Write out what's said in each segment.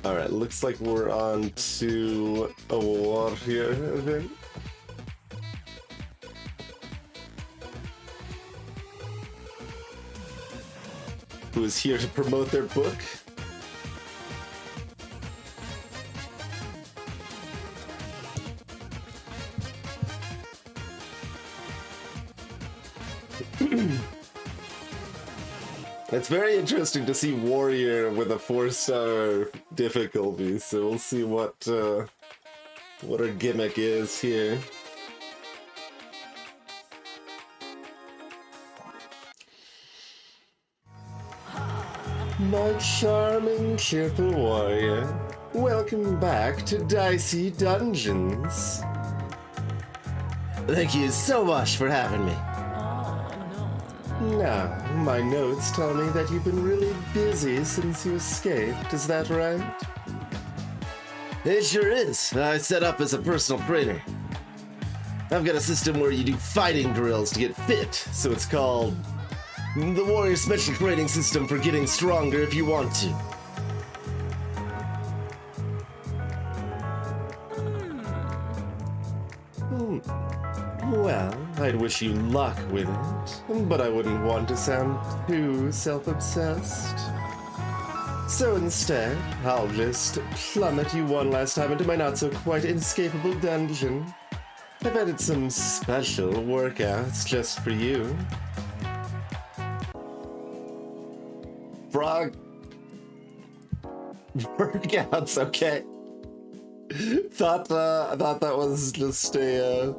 Alright, looks like we're on to a warrior event. Who is here to promote their book. It's very interesting to see Warrior with a 4-star difficulty, so we'll see what her gimmick is here. My charming, cheerful warrior, welcome back to Dicey Dungeons. Thank you so much for having me. Now, my notes tell me that you've been really busy since you escaped, is that right? It sure is. I set up as a personal trainer. I've got a system where you do fighting drills to get fit, so it's called the Warrior Special Training System for getting stronger if you want to. Well, I'd wish you luck with it, but I wouldn't want to sound too self-obsessed. So instead, I'll just plummet you one last time into my not-so-quite inescapable dungeon. I've added some special workouts just for you. Frog. Workouts, okay. Thought that was just a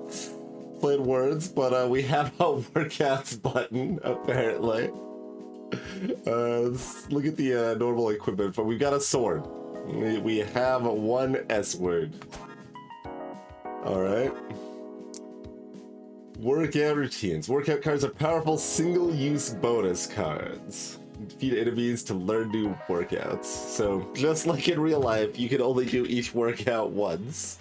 plain words, but we have a workouts button apparently. Let's look at the normal equipment. But we've got a sword. We have one S word. All right. Workout routines. Workout cards are powerful single-use bonus cards. Defeat enemies to learn new workouts. So, just like in real life, you can only do each workout once.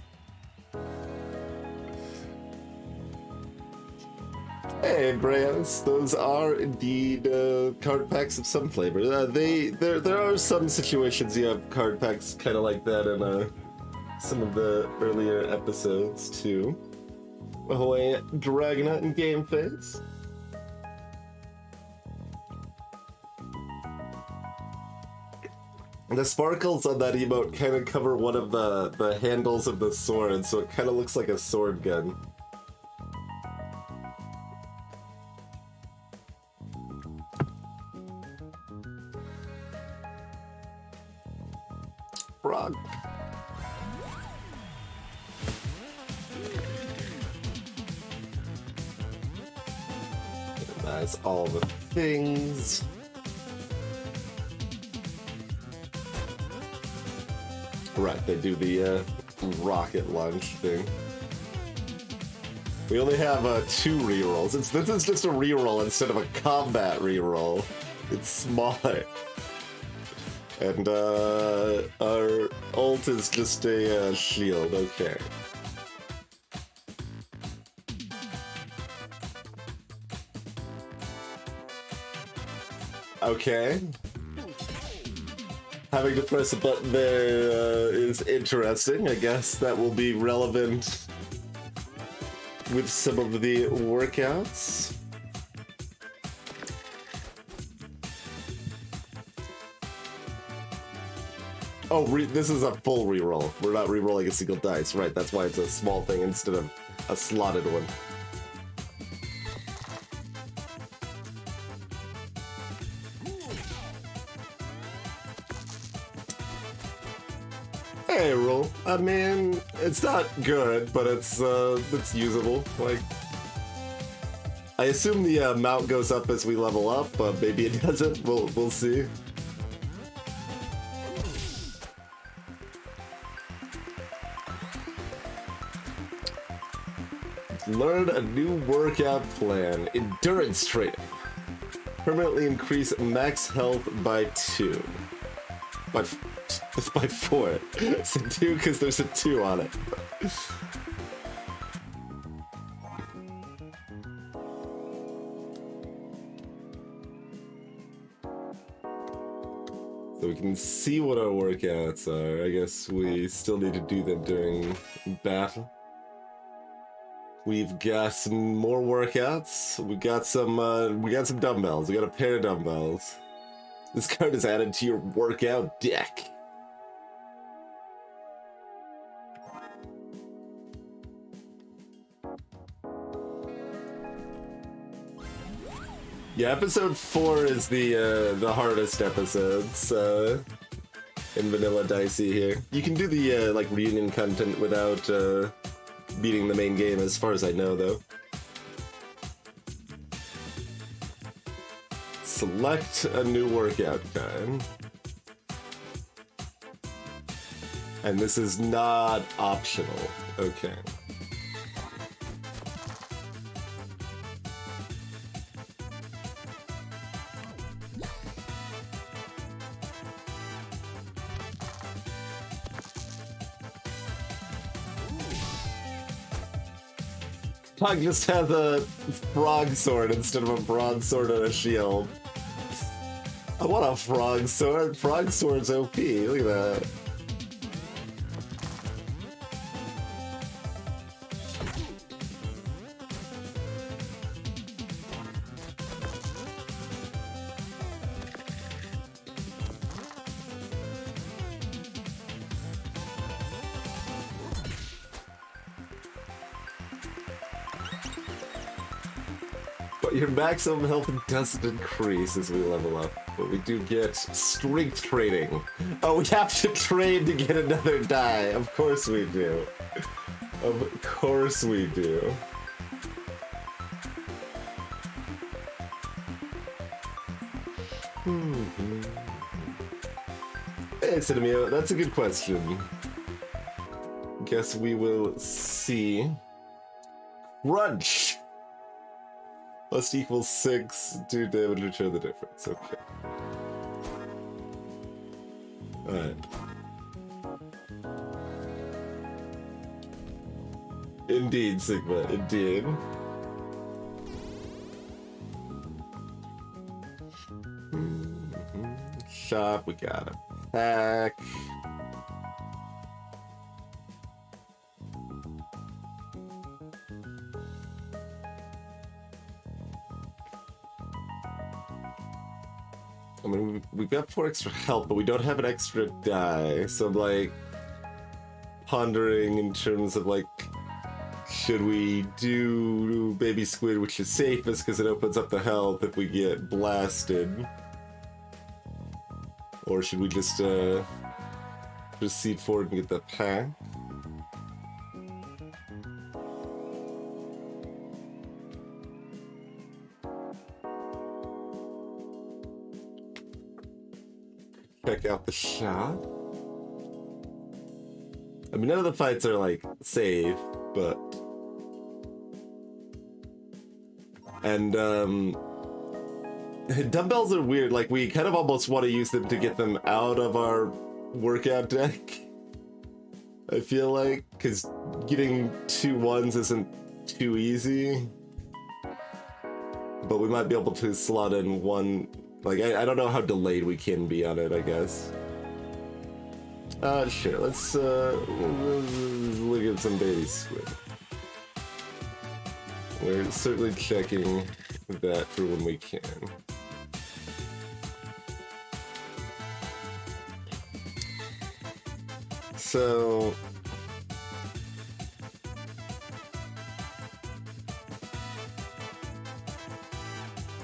Hey, Breos, those are indeed card packs of some flavor. There are some situations you have card packs kind of like that in some of the earlier episodes, too. Ahoy, Dragonite and Game Face. The sparkles on that emote kind of cover one of the handles of the sword, so it kind of looks like a sword gun. Frog. That's all the things. Right, they do the rocket launch thing. We only have 2 rerolls. This is just a reroll instead of a combat reroll. It's smaller. And our ult is just a shield, okay. Okay. Having to press a button there is interesting. I guess that will be relevant with some of the workouts. Oh, this is a full reroll. We're not rerolling a single dice, right? That's why it's a small thing instead of a slotted one. Hey, roll. I mean, it's not good, but it's usable. Like, I assume the amount goes up as we level up, but maybe it doesn't. We'll see. Learn a new workout plan. Endurance training. Permanently increase max health by 2. By 4. So 2 because there's a 2 on it. So so we can see what our workouts are. I guess we still need to do them during battle. We've got some more workouts. We got some dumbbells. We got a pair of dumbbells. This card is added to your workout deck. Yeah, episode 4 is the hardest episodes in vanilla Dicey here. You can do the like reunion content without beating the main game, as far as I know, though. Select a new workout time. And this is not optional. Okay. Pug just has a frog sword instead of a broadsword and a shield. I want a frog sword. Frog sword's OP. Look at that. But your maximum health doesn't increase as we level up. But we do get strength training. Oh, we have to train to get another die. Of course we do. Of course we do. Hey, Cinemio, that's a good question. Guess we will see. Crunch! Must equal 6, do damage, return the difference. Okay. Alright. Indeed, Sigma, indeed. Shop, we got a pack. I mean, we've got 4 extra health, but we don't have an extra die, so I'm like pondering in terms of like, should we do Baby Squid, which is safest because it opens up the health if we get blasted, or should we just proceed forward and get the pack? Check out the shop. I mean, none of the fights are like safe, but and dumbbells are weird. Like, we kind of almost want to use them to get them out of our workout deck, I feel like, because getting 2 1s isn't too easy, but we might be able to slot in one. Like, I don't know how delayed we can be on it, I guess. Sure, let's look at some Baby Squid. We're certainly checking that for when we can. So...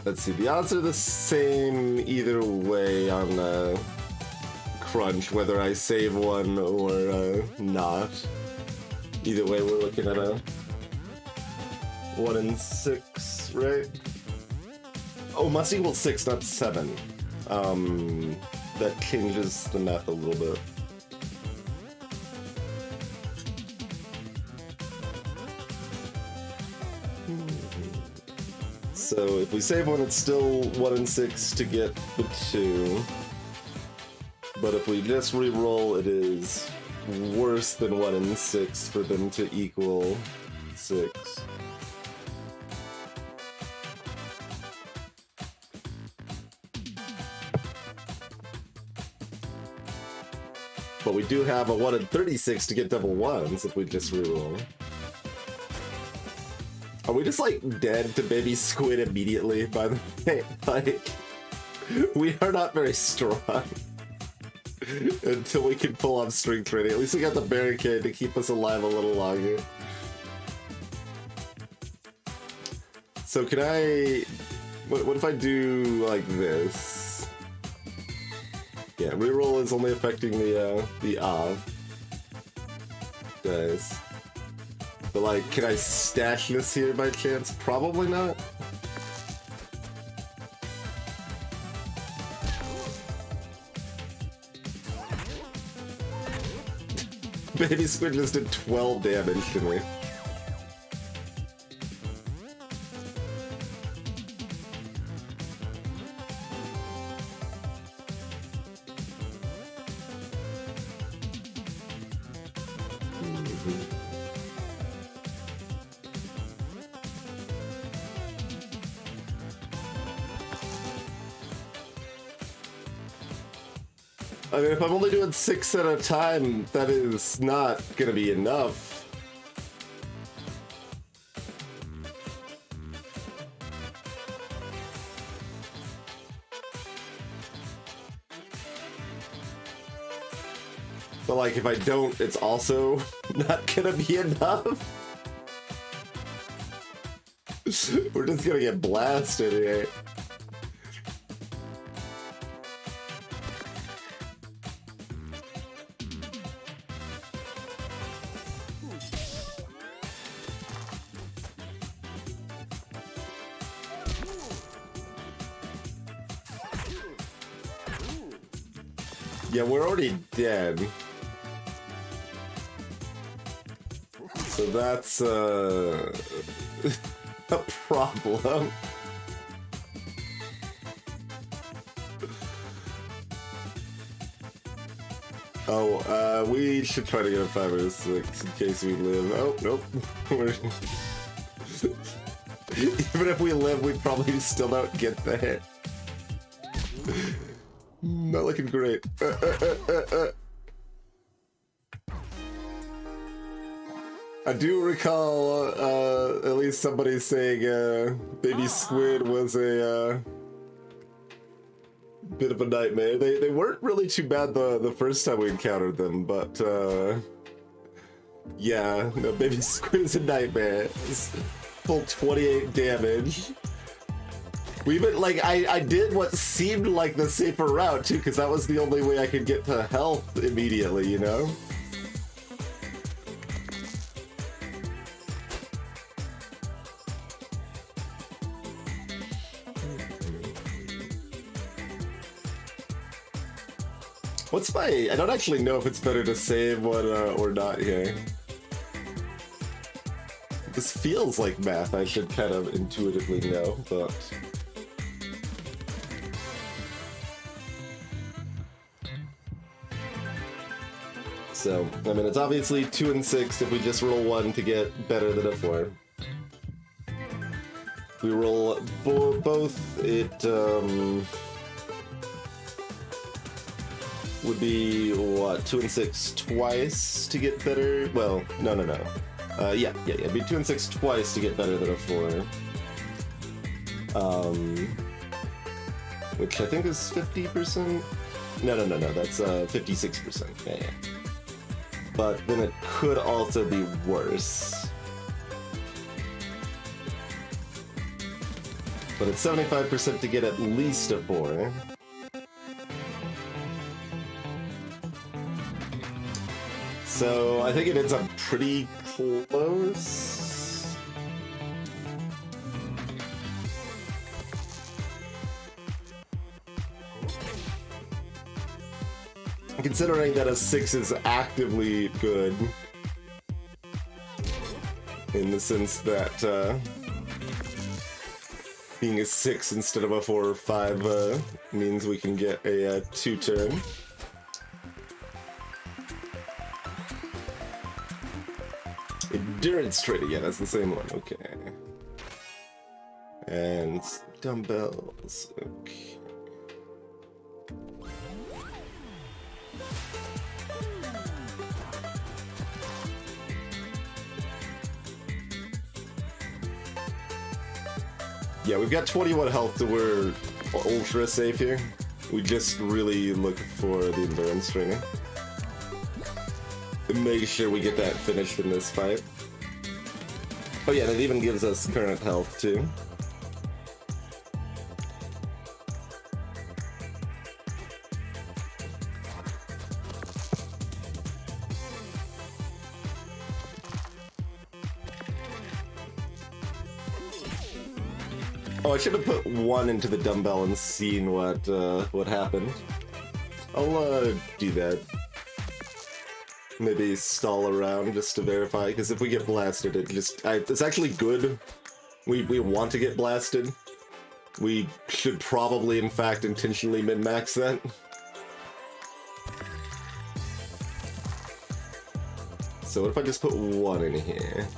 let's see, the odds are the same either way on Crunch, whether I save one or not. Either way, we're looking at a 1 in 6, right? Oh, must equal 6, not 7. That changes the math a little bit. So if we save one, it's still 1 in 6 to get the 2. But if we just re-roll, it is worse than 1 in 6 for them to equal 6. But we do have a 1 in 36 to get double ones if we just reroll. Are we just like dead to baby squid immediately, by the way? Like, we are not very strong until we can pull off string training. At least we got the barricade to keep us alive a little longer. So can I... What if I do like this? Yeah, reroll is only affecting the Av. Nice. But like, can I stash this here by chance? Probably not. Baby Squid just did 12 damage to me. I mean, if I'm only doing 6 at a time, that is not gonna be enough. But like, if I don't, it's also not gonna be enough. We're just gonna get blasted here. Yeah, we're already dead. So that's a problem. Oh, we should try to get a 5 or a 6 in case we live. Oh, nope. Even if we live, we probably still don't get there. Not looking great. I do recall at least somebody saying Baby Squid was a bit of a nightmare. They weren't really too bad the first time we encountered them, but yeah, no, Baby Squid is a nightmare. It's full 28 damage. We even, like, I did what seemed like the safer route, too, because that was the only way I could get to health immediately, you know? What's my... I don't actually know if it's better to save one or not here. This feels like math I should kind of intuitively know, but... So, I mean, it's obviously 2 and 6 if we just roll 1 to get better than a 4. If we roll both, it would be, what, 2 and 6 twice to get better? Well, no. Yeah, it'd be 2 and 6 twice to get better than a 4. Which I think is 50%? No, that's 56%. Yeah. But then it could also be worse. But it's 75% to get at least a 4. So I think it ends up pretty close. Considering that a 6 is actively good, in the sense that being a 6 instead of a 4 or 5 means we can get a 2 turn. Endurance training, yeah, that's the same one, okay. And dumbbells, okay. Yeah, we've got 21 health, so we're ultra safe here. We just really look for the endurance training. And make sure we get that finished in this fight. Oh yeah, and it even gives us current health too. Oh, I should have put one into the dumbbell and seen what happened. I'll do that. Maybe stall around just to verify, because if we get blasted, it's actually good. We want to get blasted. We should probably, in fact, intentionally min-max that. So what if I just put one in here?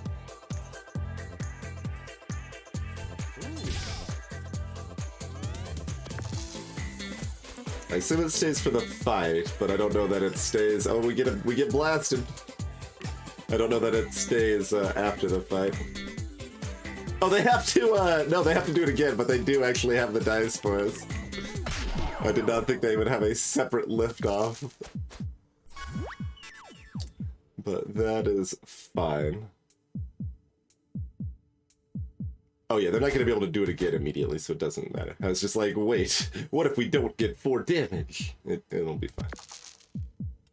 I assume it stays for the fight, but I don't know that it stays. Oh, we get blasted. I don't know that it stays after the fight. Oh, they have to. No, they have to do it again, but they do actually have the dice for us. I did not think they would have a separate liftoff, but that is fine. Oh yeah, they're not going to be able to do it again immediately, so it doesn't matter. I was just like, wait, what if we don't get 4 damage? It'll be fine.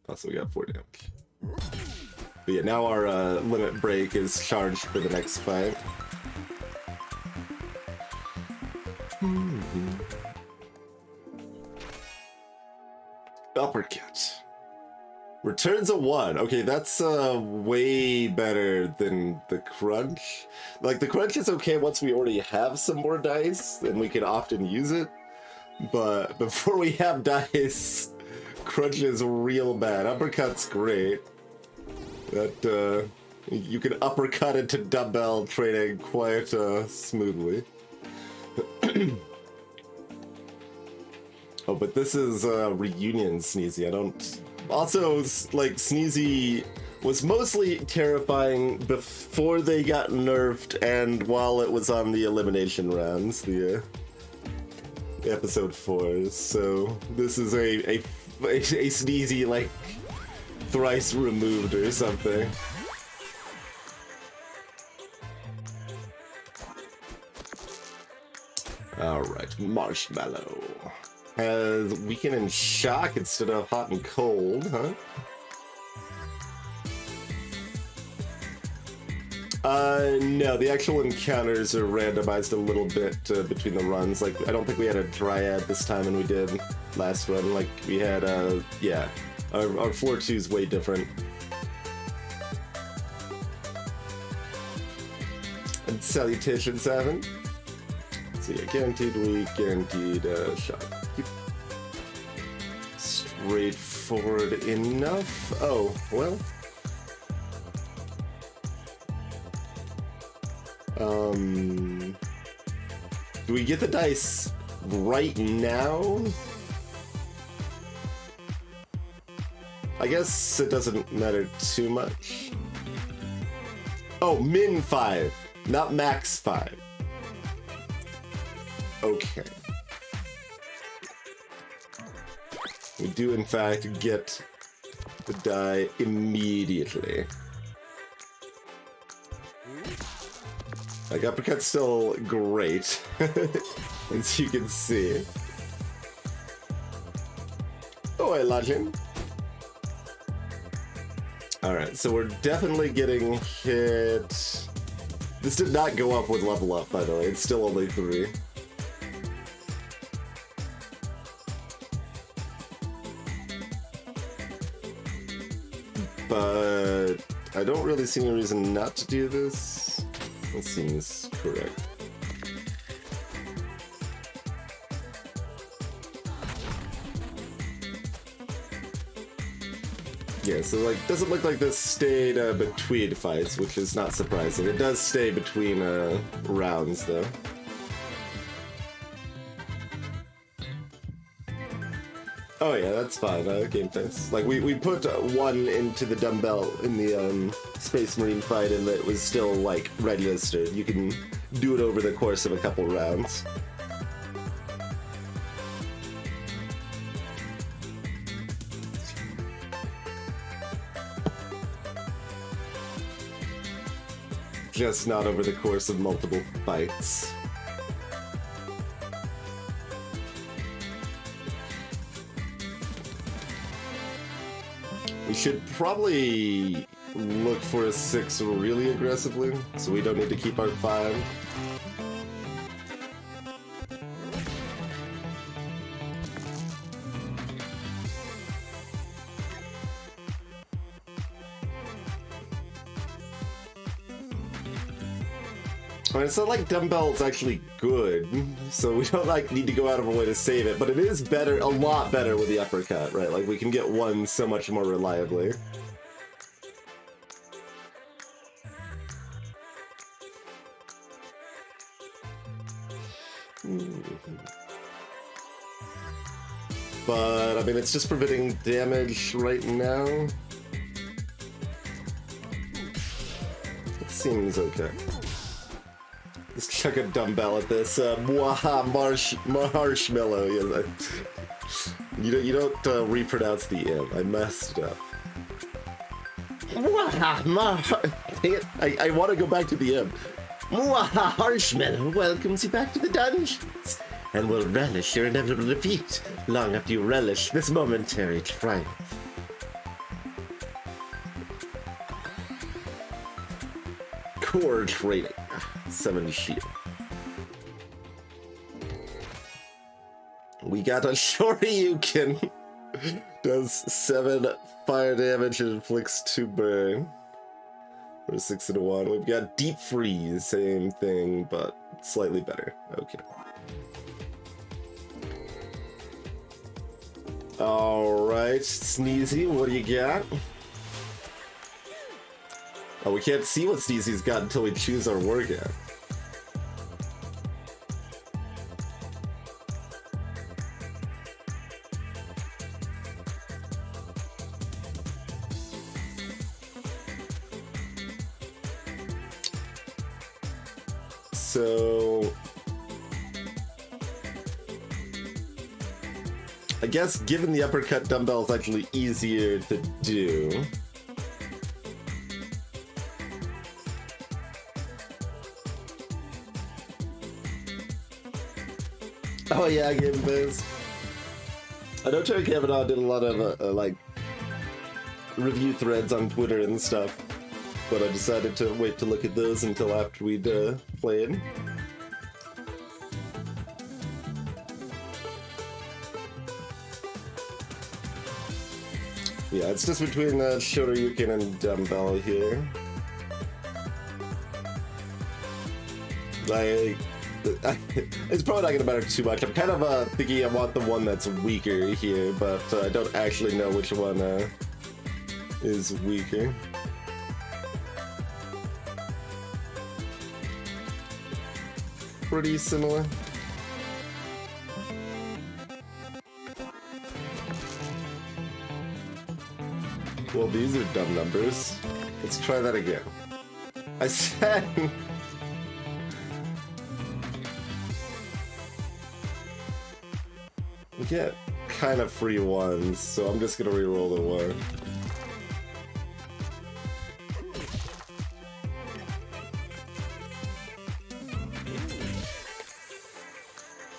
Also, we got 4 damage. But yeah, now our limit break is charged for the next fight. Uppercut. Returns a 1. Okay, that's way better than the crunch. Like, the crunch is okay once we already have some more dice, and we can often use it. But before we have dice, crunch is real bad. Uppercut's great. That, you can uppercut into dumbbell training quite smoothly. Oh, but this is Reunion Sneezy. I don't... Also, like, Sneezy was mostly terrifying before they got nerfed and while it was on the elimination rounds, the episode 4s. So this is a Sneezy, like, thrice removed or something. Alright, Marshmallow. Has weaken and shock instead of hot and cold, huh? No, the actual encounters are randomized a little bit between the runs. Like, I don't think we had a Dryad this time than we did last run. Like, we had, yeah, our floor 2 is way different. And Salutation 7. So yeah, guaranteed weak, guaranteed shock. Straightforward enough. Oh, well. Do we get the dice right now? I guess it doesn't matter too much. Oh, min 5, not max 5. Okay. We do, in fact, get the die immediately. Like, uppercut's still great, as you can see. Oh, I love him. Alright, so we're definitely getting hit. This did not go up with level up, by the way. It's still only 3. But I don't really see any reason not to do this. That seems correct. Yeah, so like, doesn't look like this stayed between fights, which is not surprising. It does stay between rounds, though. Oh yeah, that's fine, game face. Like, we put 1 into the dumbbell in the Space Marine fight and it was still, like, registered. You can do it over the course of a couple rounds. Just not over the course of multiple fights. We should probably look for a 6 really aggressively, so we don't need to keep our 5. I mean, it's not like dumbbell's actually good, so we don't like need to go out of our way to save it, but it is better, a lot better with the uppercut, right? Like, we can get one so much more reliably. But, I mean, it's just preventing damage right now. It seems okay. Let's chuck a dumbbell at this. Marshmallow. Yeah, you don't repronounce the M. I messed it up. I want to go back to the M. Marshmallow welcomes you back to the dungeons, and will relish your inevitable defeat long after you relish this momentary triumph. Core training. 7 shield. We got a Shoryuken. Does 7 fire damage and inflicts 2 burn. For 6 and a 1. We've got Deep Freeze, same thing, but slightly better. Okay. Alright, Sneezy, what do you got? Oh, we can't see what Sneezy's got until we choose our workout. So I guess given the uppercut dumbbell is actually easier to do. Oh yeah, Game Biz. I know Terry Kavanaugh did a lot of like review threads on Twitter and stuff, but I decided to wait to look at those until after we'd played. Yeah, it's just between Shoryuken and dumbbell here. It's probably not gonna matter too much. I'm kind of thinking I want the one that's weaker here, but I don't actually know which one is weaker. Pretty similar. Well, these are dumb numbers. Let's try that again. I said... We get kind of free ones, so I'm just gonna re-roll the 1.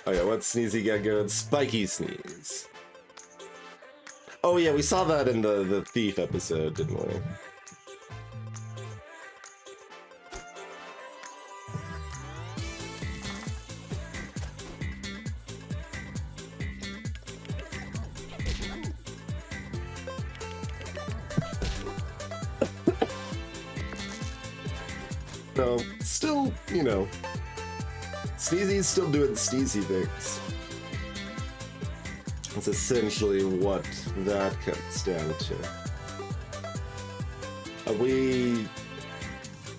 Okay, what Sneezy got going? Spiky Sneeze. Oh yeah, we saw that in the Thief episode, didn't we? No, still, you know, Sneezy's still doing Sneezy things. That's essentially what that comes down to.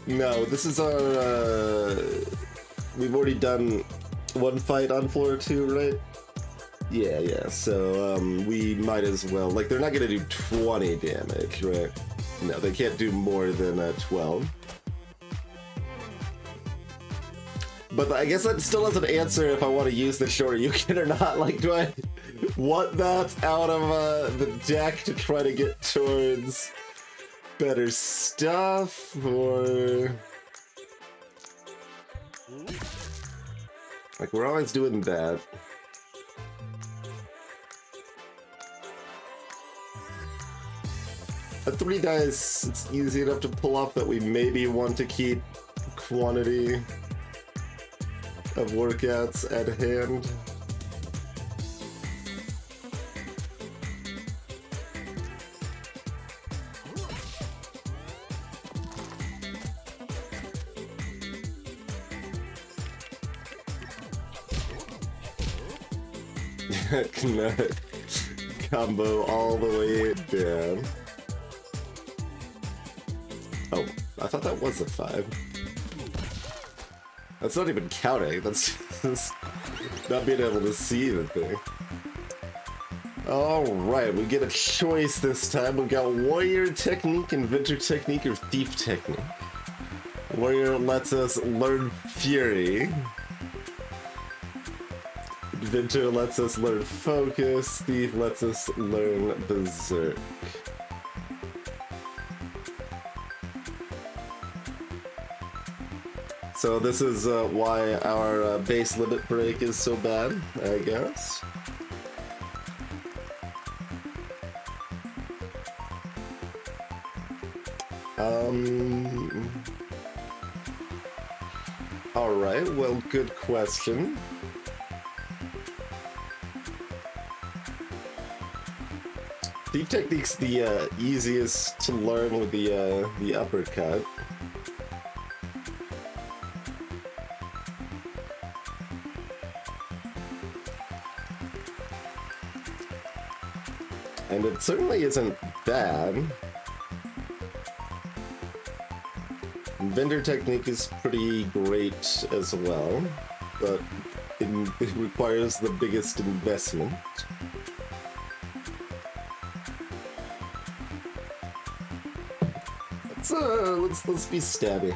No, this is our, we've already done 1 fight on floor 2, right? Yeah, so, we might as well, like, they're not gonna do 20 damage, right? No, they can't do more than 12. But I guess that still doesn't answer if I want to use the Shoryuken or not. Like, do I want that out of the deck to try to get towards better stuff, or... Like, we're always doing that. At 3 dice, it's easy enough to pull off that we maybe want to keep quantity of workouts at hand. Combo all the way down. Oh, I thought that was a 5. That's not even counting, that's just not being able to see the thing. Alright, we get a choice this time. We've got Warrior Technique, Inventor Technique, or Thief Technique. Warrior lets us learn Fury. Inventor lets us learn Focus. Thief lets us learn Berserk. So this is why our base limit break is so bad, I guess. Alright, well, good question. Thief Technique's the easiest to learn with the uppercut. And it certainly isn't bad. Inventor Technique is pretty great as well, but it requires the biggest investment. Let's be stabby.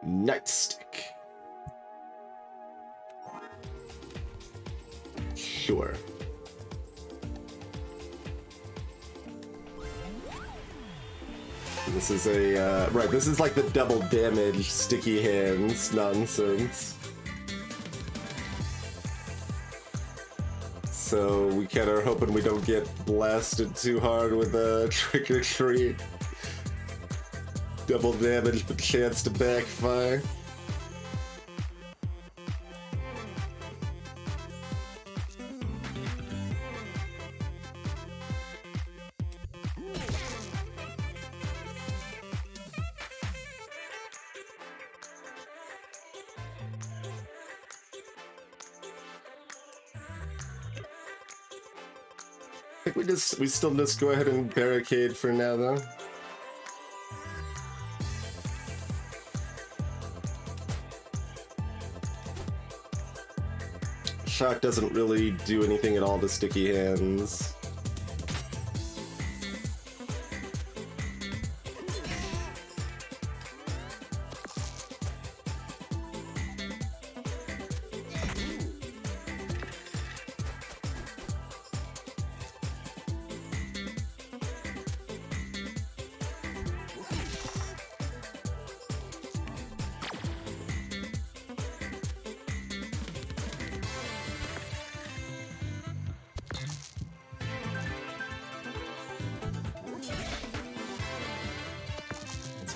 Nightstick. Sure. This is a, right, this is like the double damage sticky hands nonsense. So we kinda are hoping we don't get blasted too hard with a trick or treat. Double damage but chance to backfire. I think we still just go ahead and barricade for now though. Shock doesn't really do anything at all to sticky hands.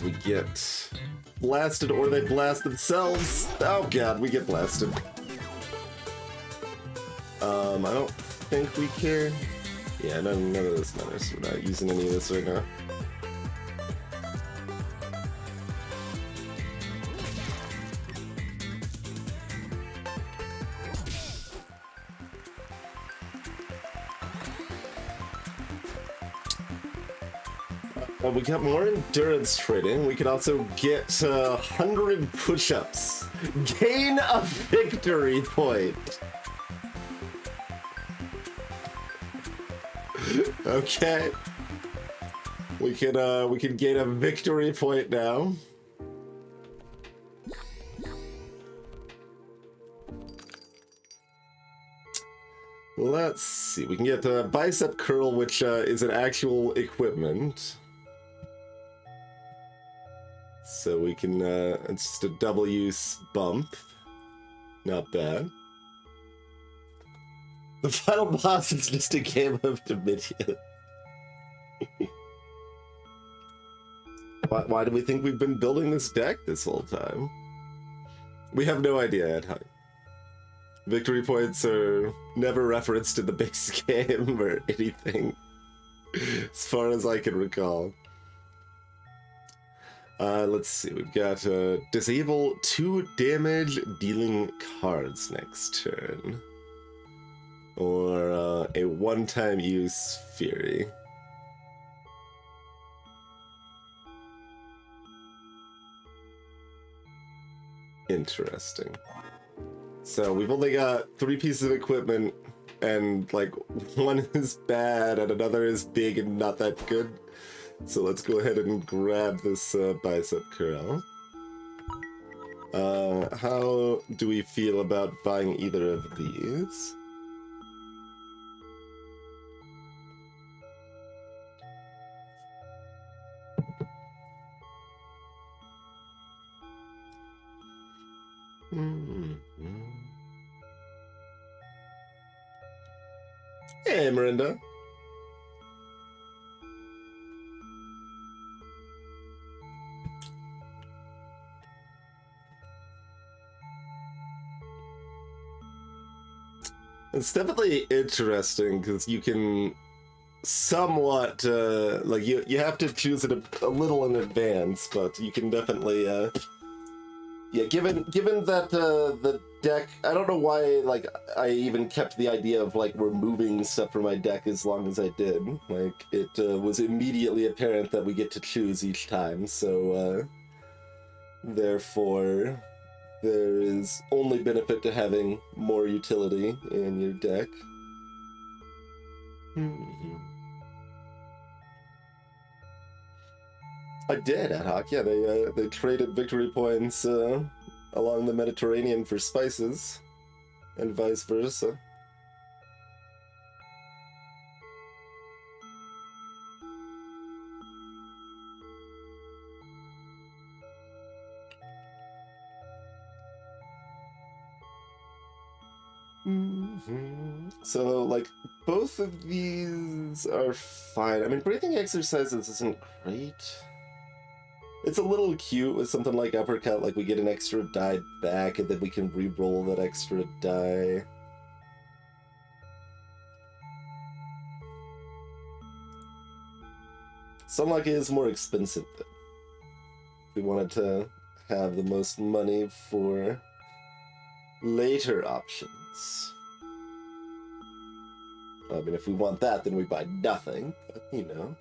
We get blasted, or they blast themselves. Oh god, we get blasted. I don't think we care. Yeah, none of this matters. We're not using any of this right now. We got more endurance training. We could also get 100 push-ups. Gain a victory point. Okay. We can gain a victory point now. Let's see. We can get the bicep curl, which is an actual equipment. So we can, it's just a double use bump. Not bad. The final boss is just a game of Dominion. Why do we think we've been building this deck this whole time? We have no idea, Ad Hoc. Victory points are never referenced in the base game or anything, as far as I can recall. Let's see, we've got disable 2 damage dealing cards next turn. Or a one-time use Fury. Interesting. So we've only got 3 pieces of equipment, and like one is bad and another is big and not that good. So let's go ahead and grab this bicep curl. How do we feel about buying either of these? Hey, Miranda. It's definitely interesting because you can somewhat like you have to choose it a little in advance, but you can definitely yeah, given that the deck, I don't know why like I even kept the idea of like removing stuff from my deck as long as I did. Like it was immediately apparent that we get to choose each time, so therefore there is only benefit to having more utility in your deck. I did, Ad Hoc. Yeah, they traded victory points along the Mediterranean for spices, and vice versa. So, like, both of these are fine. I mean, breathing exercises isn't great. It's a little cute with something like uppercut, like we get an extra die back and then we can re-roll that extra die. Sunlock is more expensive though. If we wanted to have the most money for later options. I mean, if we want that, then we buy nothing, but, you know.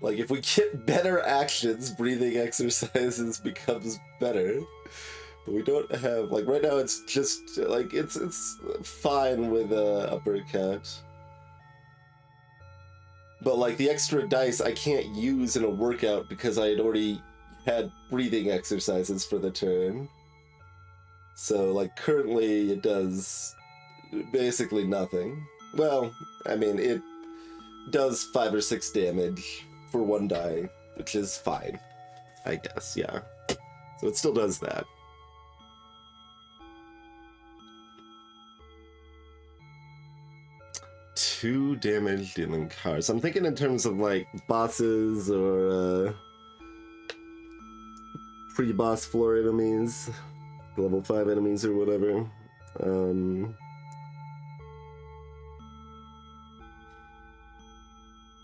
Like, if we get better actions, breathing exercises becomes better. But we don't have, like, right now it's just, like, it's fine with uppercut. But, like, the extra dice I can't use in a workout because I had already had breathing exercises for the turn. So, like, currently it does basically nothing. Well, I mean, it does 5 or 6 damage for 1 die, which is fine, I guess, yeah. So it still does that. Two damage dealing cards. I'm thinking in terms of like bosses or pre-boss floor enemies, level 5 enemies or whatever.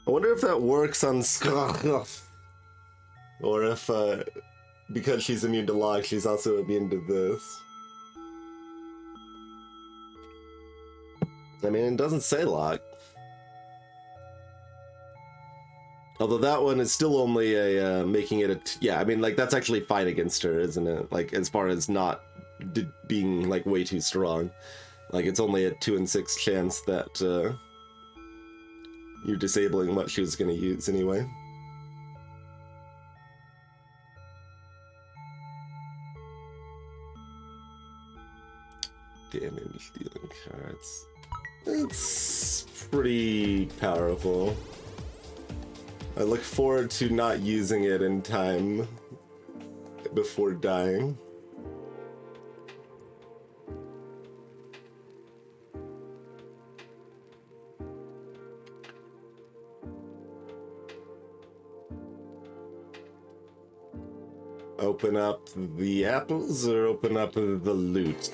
I wonder if that works on Scarf, or if because she's immune to lock, she's also immune to this. I mean, it doesn't say lock. Although that one is still only a making it a yeah. I mean, like that's actually fine against her, isn't it? Like as far as not being like way too strong. Like it's only a 2 in 6 chance that you're disabling what she was going to use anyway. Damage dealing cards. It's pretty powerful. I look forward to not using it in time before dying. Open up the apples or open up the loot?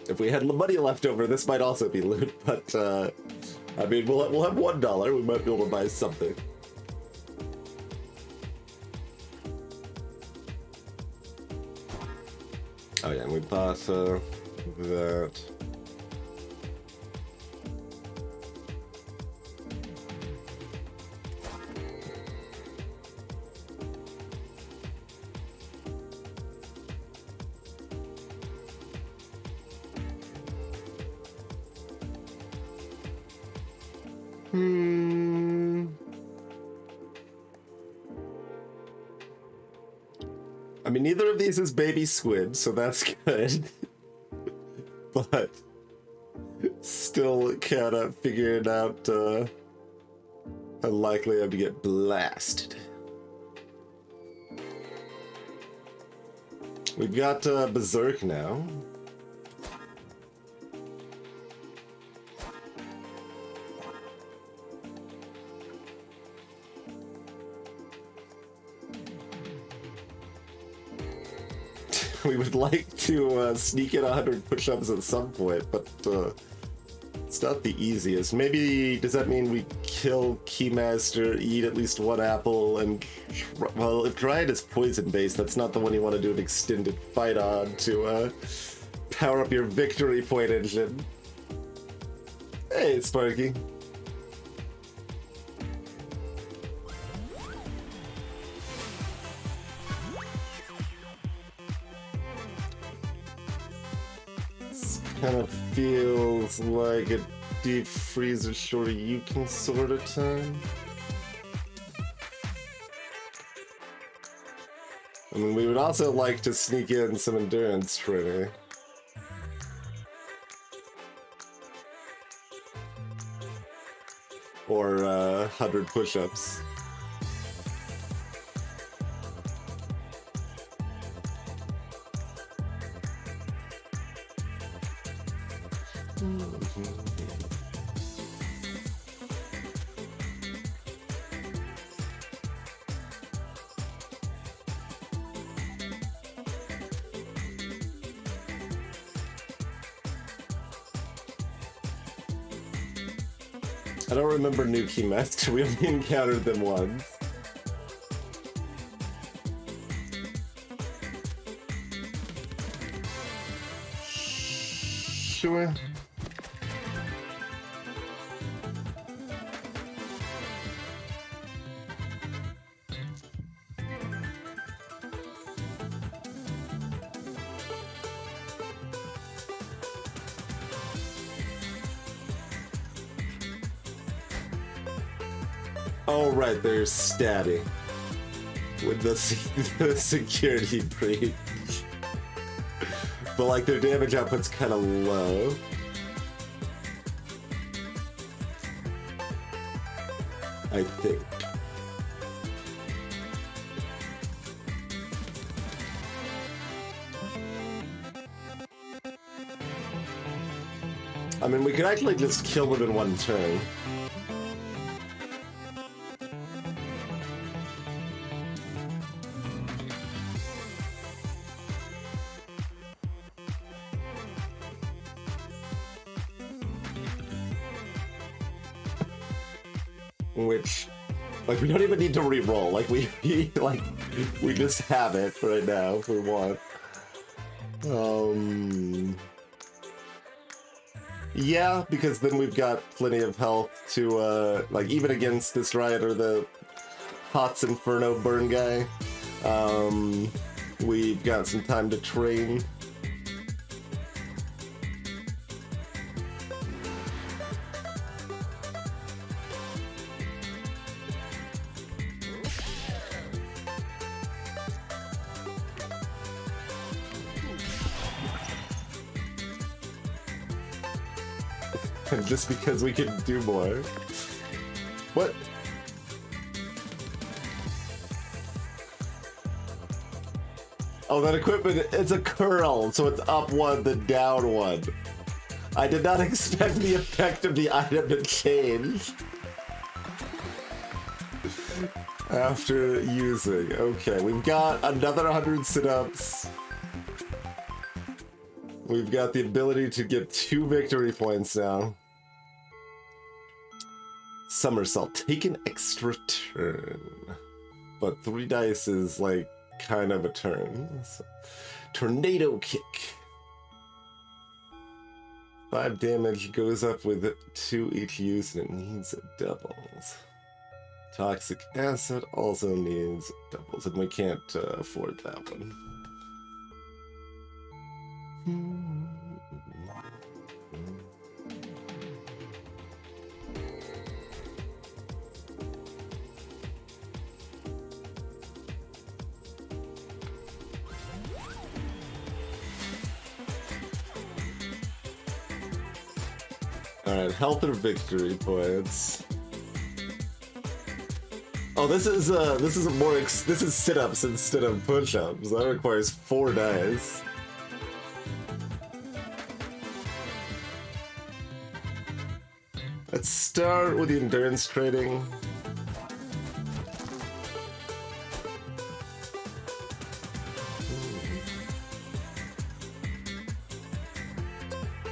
If we had money left over, this might also be loot, but I mean, we'll have $1. We might be able to buy something. Oh yeah, and we bought that. I mean, neither of these is baby squid, so that's good. But still kinda figuring out how likely I'm to get blasted. We've got Berserk now. We would like to sneak in 100 push-ups at some point, but it's not the easiest. Maybe, does that mean we kill Keymaster, eat at least one apple, and... Well, if Dryad is poison-based, that's not the one you want to do an extended fight on to power up your victory point engine. Hey, Sparky. Kind of feels like a deep freezer short of Yukon sort of time. I mean, we would also like to sneak in some endurance training. Or 100 push-ups. I don't remember new Keymaster. We only encountered them once. Sure. Oh right, they're stabby with the security breach, but like their damage output's kind of low. I think. I mean, we could actually just kill them in one turn. Which, like, we don't even need to re-roll. Like, we just have it right now if we want. Yeah, because then we've got plenty of health to, like, even against this riot or the Potts Inferno burn guy, we've got some time to train. And just because we can do more. What? Oh, that equipment, it's a curl, so it's up one, then down one. I did not expect the effect of the item to change after using. Okay, we've got another 100 sit-ups. We've got the ability to get 2 victory points now. Somersault, take an extra turn. But 3 dice is like kind of a turn. So, tornado kick. 5 damage goes up with 2 each use and it needs doubles. Toxic acid also needs doubles and we can't afford that one. Alright, health or victory points. Oh, this is sit-ups instead of push-ups. That requires 4 dice. Let's start with the endurance training.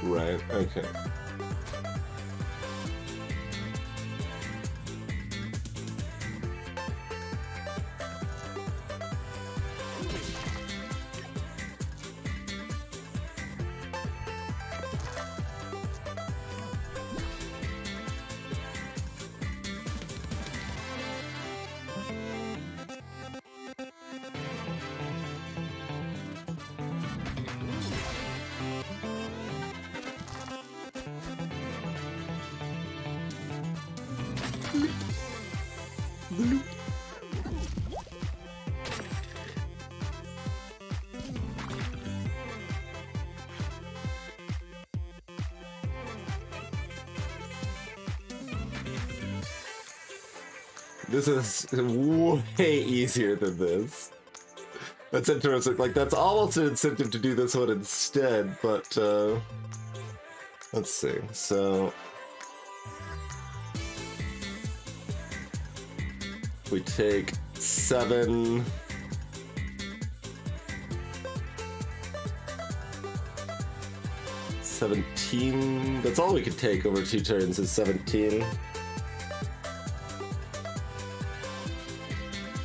Right, okay. This is way easier than this. That's interesting. Like, that's almost an incentive to do this one instead, but, let's see. So, we take 7... $17. That's all we could take over 2 turns is 17.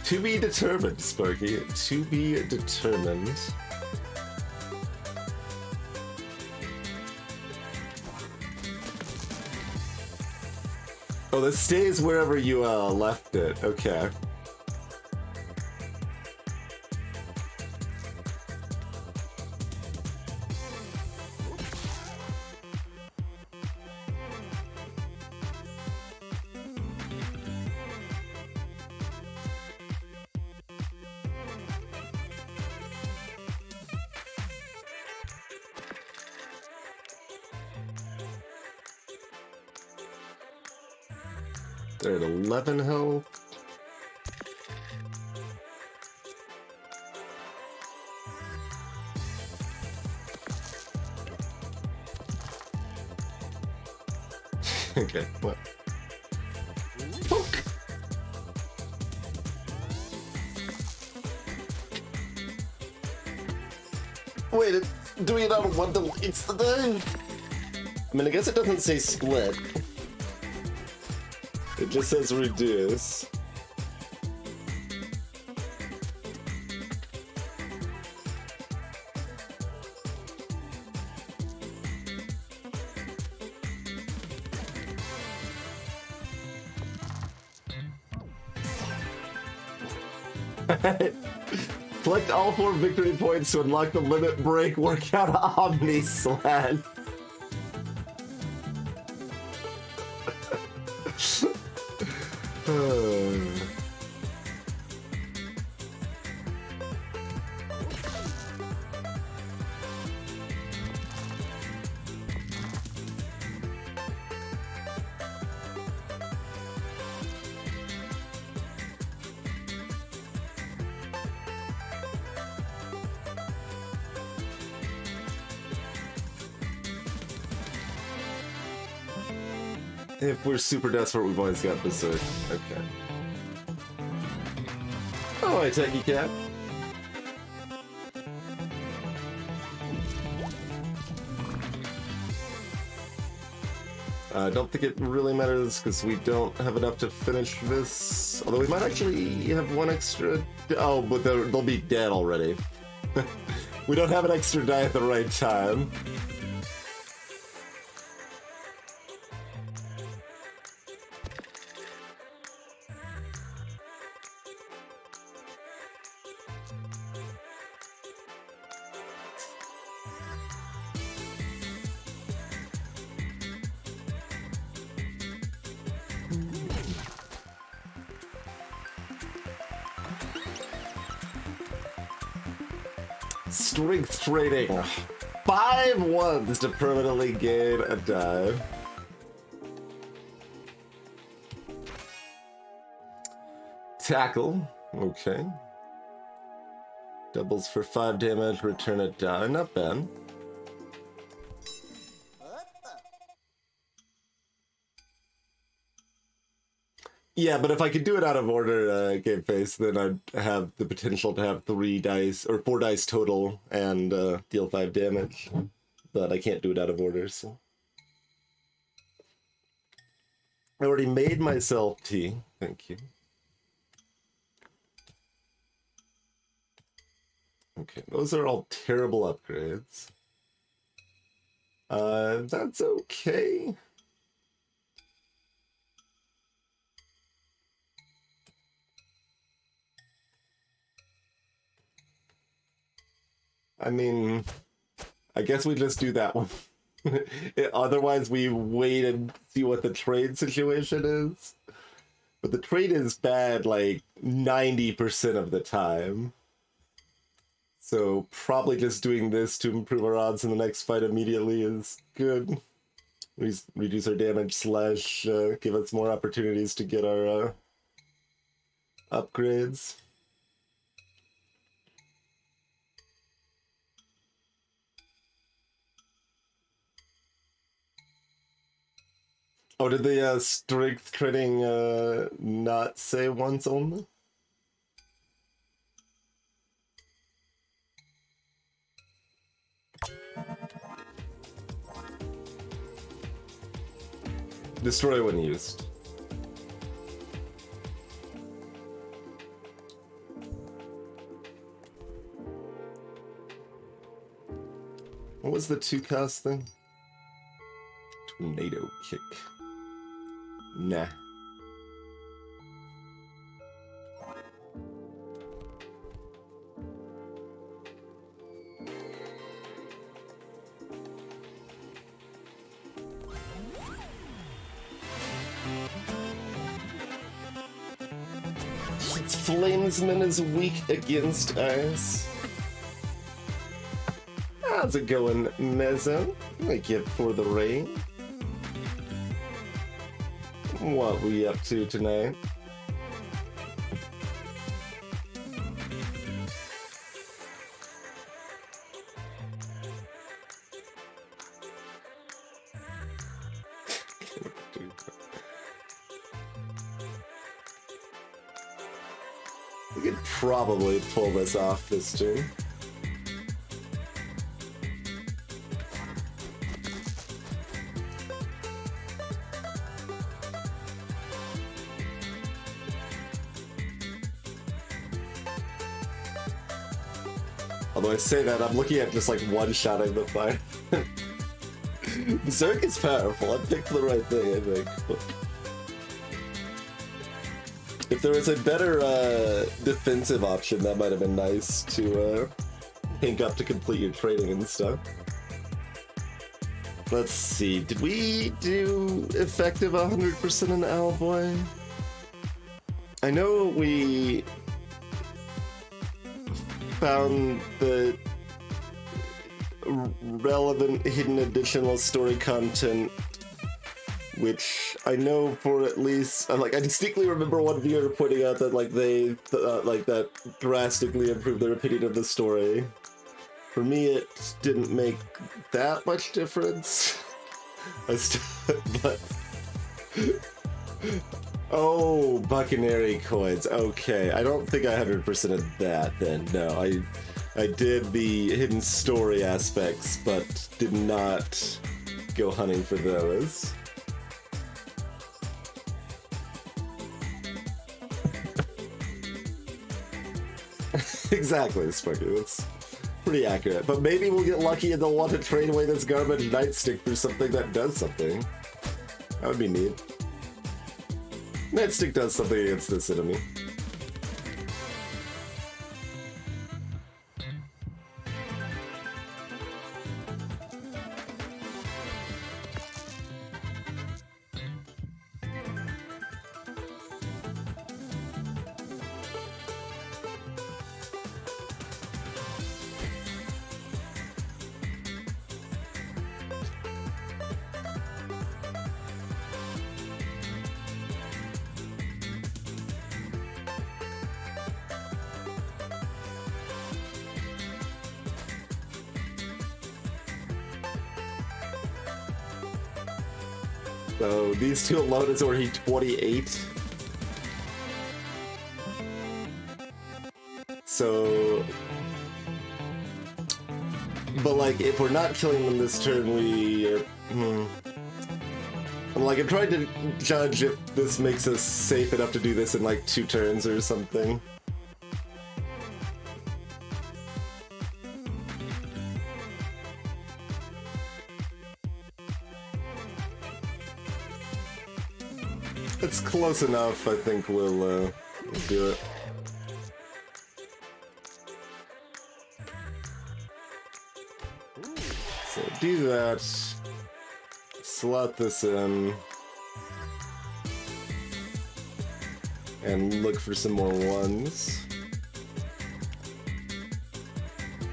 To be determined, Sparky. To be determined. Oh, this stays wherever you left it. Okay. They're at 11 health. Okay, what? Poke! Wait, do we not want the lights today? I mean, I guess it doesn't say split. It just says reduce. Collect all 4 victory points to unlock the limit break workout Omni Slant. If we're super desperate, we've always got this. Okay. Oh, hi, Techie Cat. I don't think it really matters because we don't have enough to finish this. Although we might actually have one extra. Oh, but they'll be dead already. We don't have an extra die at the right time. Strength trading. 5 ones to permanently gain a die. Tackle. Okay. Doubles for 5 damage, return a die. Not bad. Yeah, but if I could do it out of order, Game Face, then I'd have the potential to have 3 dice, or 4 dice total, and deal 5 damage. But I can't do it out of order, so... I already made myself tea. Thank you. Okay, those are all terrible upgrades. That's okay. I mean, I guess we just do that one. Otherwise, we wait and see what the trade situation is. But the trade is bad like 90% of the time. So probably just doing this to improve our odds in the next fight immediately is good. Reduce our damage slash give us more opportunities to get our upgrades. Oh, did the strength trading not say once only? Destroy when used. What was the 2-cost thing? Tornado kick. Nah. Flamesman is weak against ice. How's it going, Mezzo? Thank you for the rain. What we up to tonight? We could probably pull this off this turn. Although I say that, I'm looking at just like one-shotting the fight. Berserk is powerful. I picked the right thing, I think. If there was a better defensive option, that might have been nice to pink up to complete your training and stuff. Let's see, did we do effective 100% in Owlboy? I know we found the relevant hidden additional story content, which I know for at least, like, I distinctly remember one viewer pointing out that, like, they, like, that drastically improved their opinion of the story. For me, it didn't make that much difference. But... Oh, Buccanary coins. Okay, I don't think I 100%ed that then. No, I did the hidden story aspects, but did not go hunting for those. Exactly, Sparky. That's pretty accurate. But maybe we'll get lucky and they'll want to trade away this garbage nightstick for something that does something. That would be neat. Nightstick does something against this enemy. So these two alone is already 28. So... But like, if we're not killing them this turn, we are... I'm trying to judge if this makes us safe enough to do this in like 2 turns or something. It's close enough, I think we'll do it. So do that, slot this in, and look for some more 1s.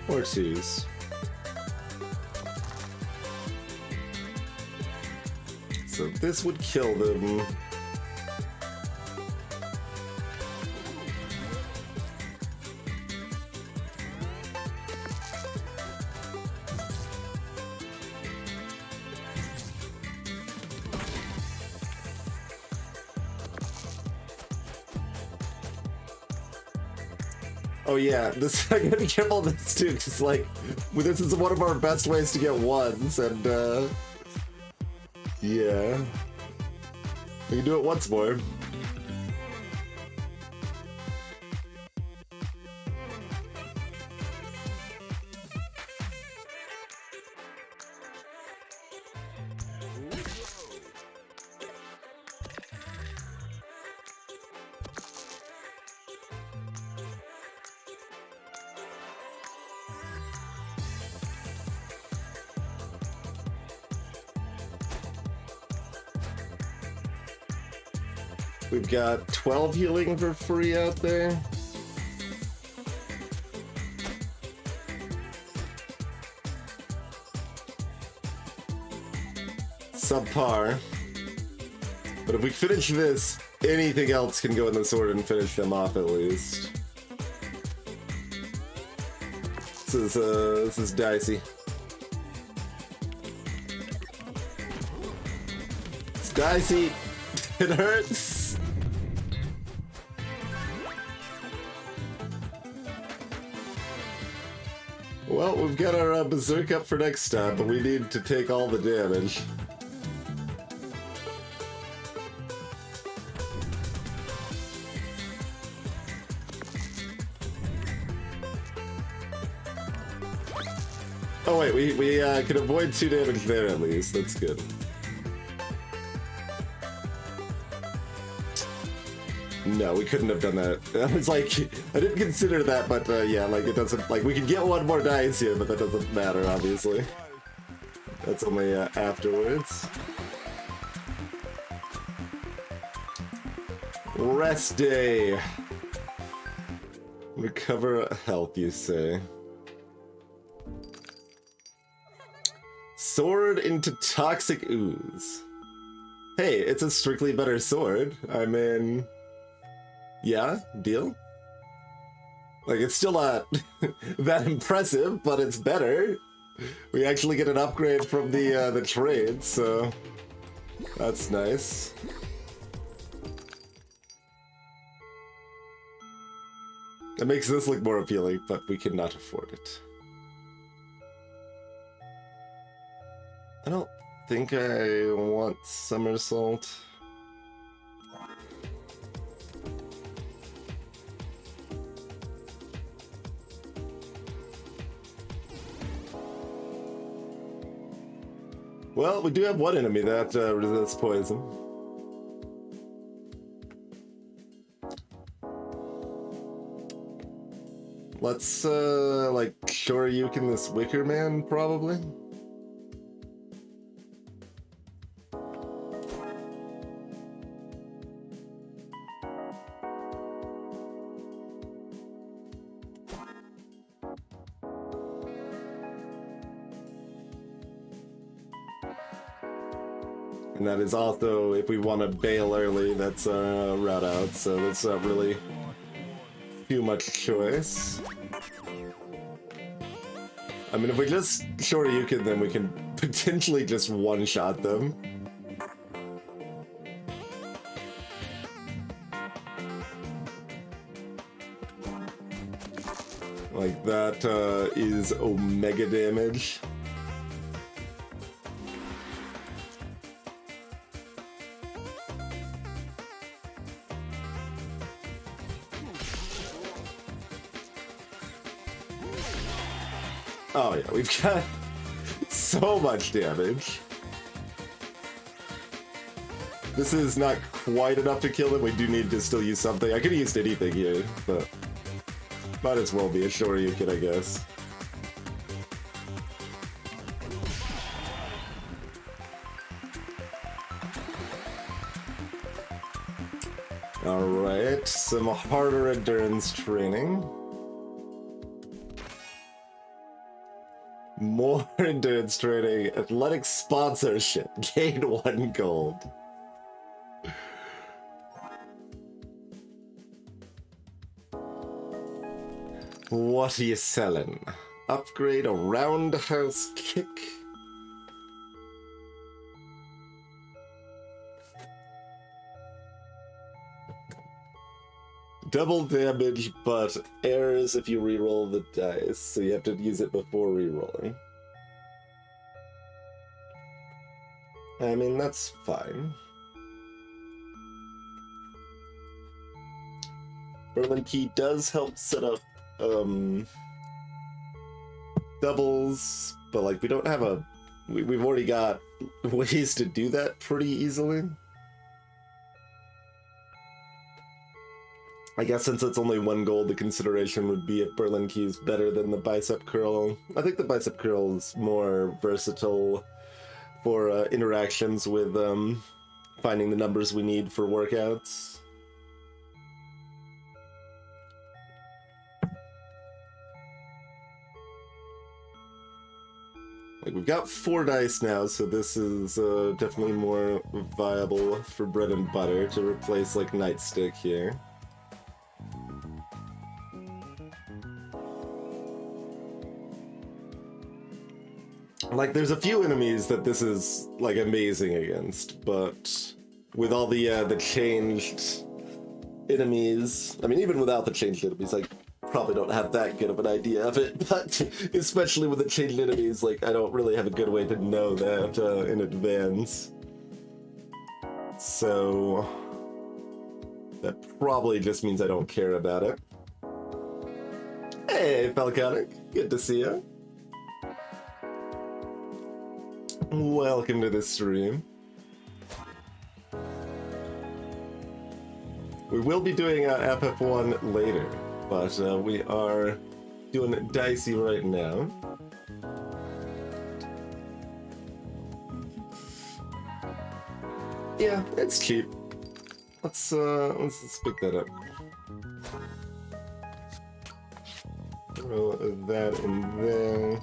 Or 2s. So this would kill them. Oh yeah, this I gotta be careful of this too, because like, this is one of our best ways to get 1s, and yeah. We can do it once more. We've got 12 healing for free out there. Subpar. But if we finish this, anything else can go in the sword and finish them off at least. This is Dicey. It's Dicey. It hurts. Well, we've got our berserk up for next time, but we need to take all the damage. Oh wait, we can avoid 2 damage there at least. That's good. No, we couldn't have done that. I was like, I didn't consider that, but yeah, like it doesn't, like we could get one more dice here, but that doesn't matter, obviously. That's only afterwards. Rest day. Recover health, you say. Sword into toxic ooze. Hey, it's a strictly better sword. I mean, yeah, deal. Like, it's still not that impressive, but it's better. We actually get an upgrade from the trade, so that's nice. That makes this look more appealing, but we cannot afford it. I don't think I want somersault. Well, we do have one enemy that resists poison. Let's, like, Shoryuken this Wicker Man, probably? And that is also, if we want to bail early, that's our route out, so that's not really too much choice. I mean, if we just Shoryuken, then we can potentially just one-shot them. Like, that is Omega damage. Oh yeah, we've got so much damage. This is not quite enough to kill him. We do need to still use something. I could have used anything here, but might as well be a Shoryuken, I guess. Alright, some harder endurance training. More endurance training, athletic sponsorship, gain 1 gold. What are you selling? Upgrade a roundhouse kick? Double damage, but errors if you reroll the dice, so you have to use it before rerolling. I mean, that's fine. Berlin Key does help set up doubles, but like we don't have a... We've already got ways to do that pretty easily. I guess since it's only 1 gold, the consideration would be if Berlin Key is better than the bicep curl. I think the bicep curl is more versatile for interactions with finding the numbers we need for workouts. Like, we've got 4 dice now, so this is definitely more viable for bread and butter to replace, like, Nightstick here. Like, there's a few enemies that this is, like, amazing against, but with all the changed enemies, I mean, even without the changed enemies, like, probably don't have that good of an idea of it, but especially with the changed enemies, like, I don't really have a good way to know that in advance. So that probably just means I don't care about it. Hey, Falconic, good to see you. Welcome to the stream. We will be doing FF1 later, but we are doing Dicey right now. Yeah, it's cheap. Let's pick that up. Throw that in there.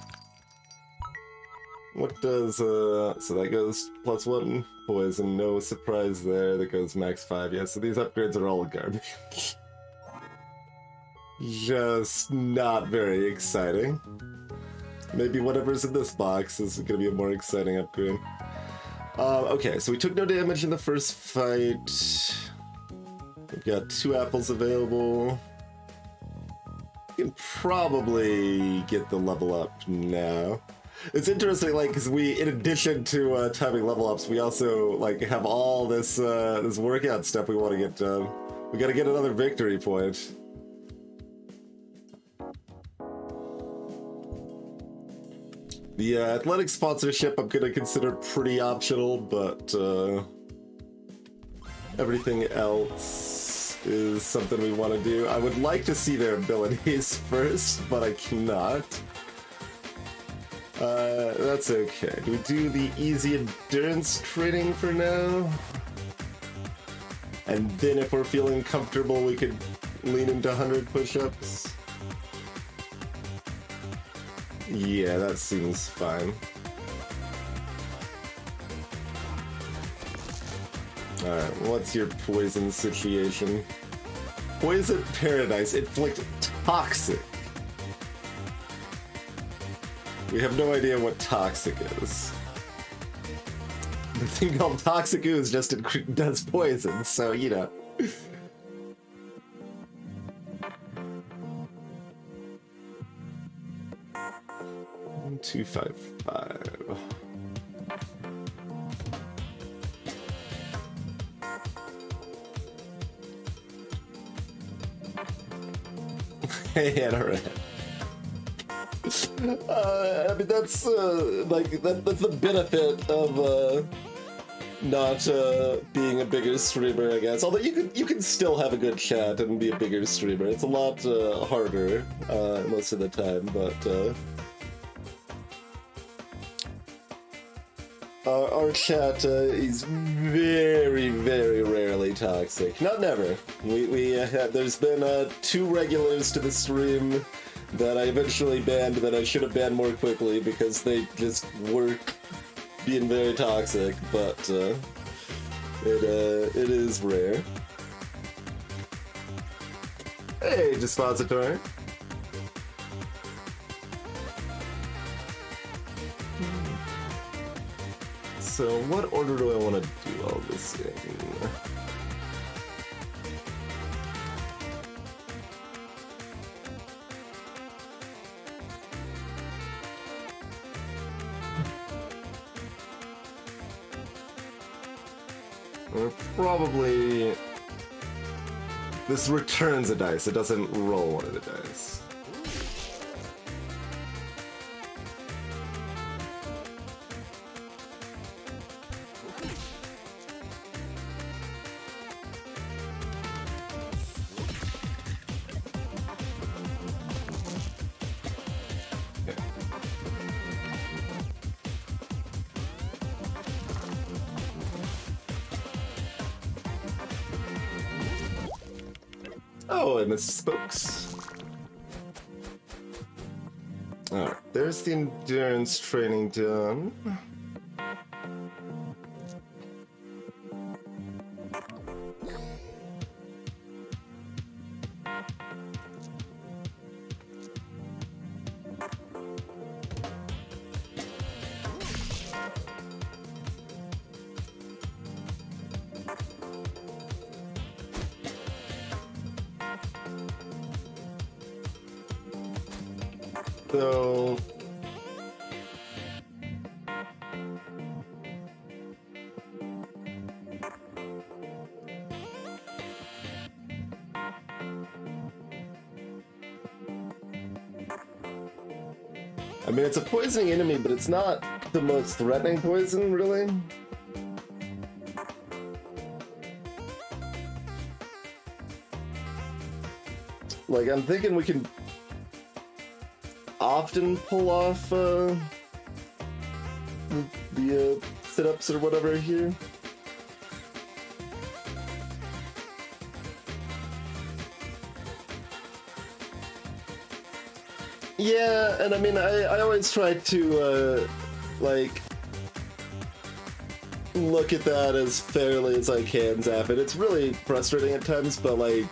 What does, so that goes +1 poison, no surprise there, that goes max 5, yeah, so these upgrades are all garbage. Just not very exciting. Maybe whatever's in this box is gonna be a more exciting upgrade. Okay, so we took no damage in the first fight. We've got 2 apples available. We can probably get the level up now. It's interesting, like, because we, in addition to timing level ups, we also, like, have all this, this workout stuff we want to get done. We gotta get another victory point. The athletic sponsorship I'm gonna consider pretty optional, but everything else is something we want to do. I would like to see their abilities first, but I cannot. That's okay. Do we do the easy endurance training for now? And then if we're feeling comfortable, we could lean into 100 push-ups? Yeah, that seems fine. Alright, what's your poison situation? Poison Paradise, inflict toxic. We have no idea what toxic is. The thing called toxic ooze just does poison, so you know. 255. Hey, alright. I mean, that's like that's the benefit of not being a bigger streamer, I guess. Although you can still have a good chat and be a bigger streamer. It's a lot harder most of the time, but our chat is very, very rarely toxic. Not never. There's been 2 regulars to the stream that I eventually banned that I should have banned more quickly because they just were being very toxic, but it is rare. Hey, Dispository. So what order do I want to do all this in? Probably... This returns a dice, it doesn't roll one of the dice. Oh, I missed spokes. Alright, there's the endurance training done. So... I mean, it's a poisoning enemy, but it's not the most threatening poison, really. Like, I'm thinking we can often pull off the sit-ups or whatever here. Yeah, and I mean, I always try to, like, look at that as fairly as I can, Zap it. It's really frustrating at times, but, like,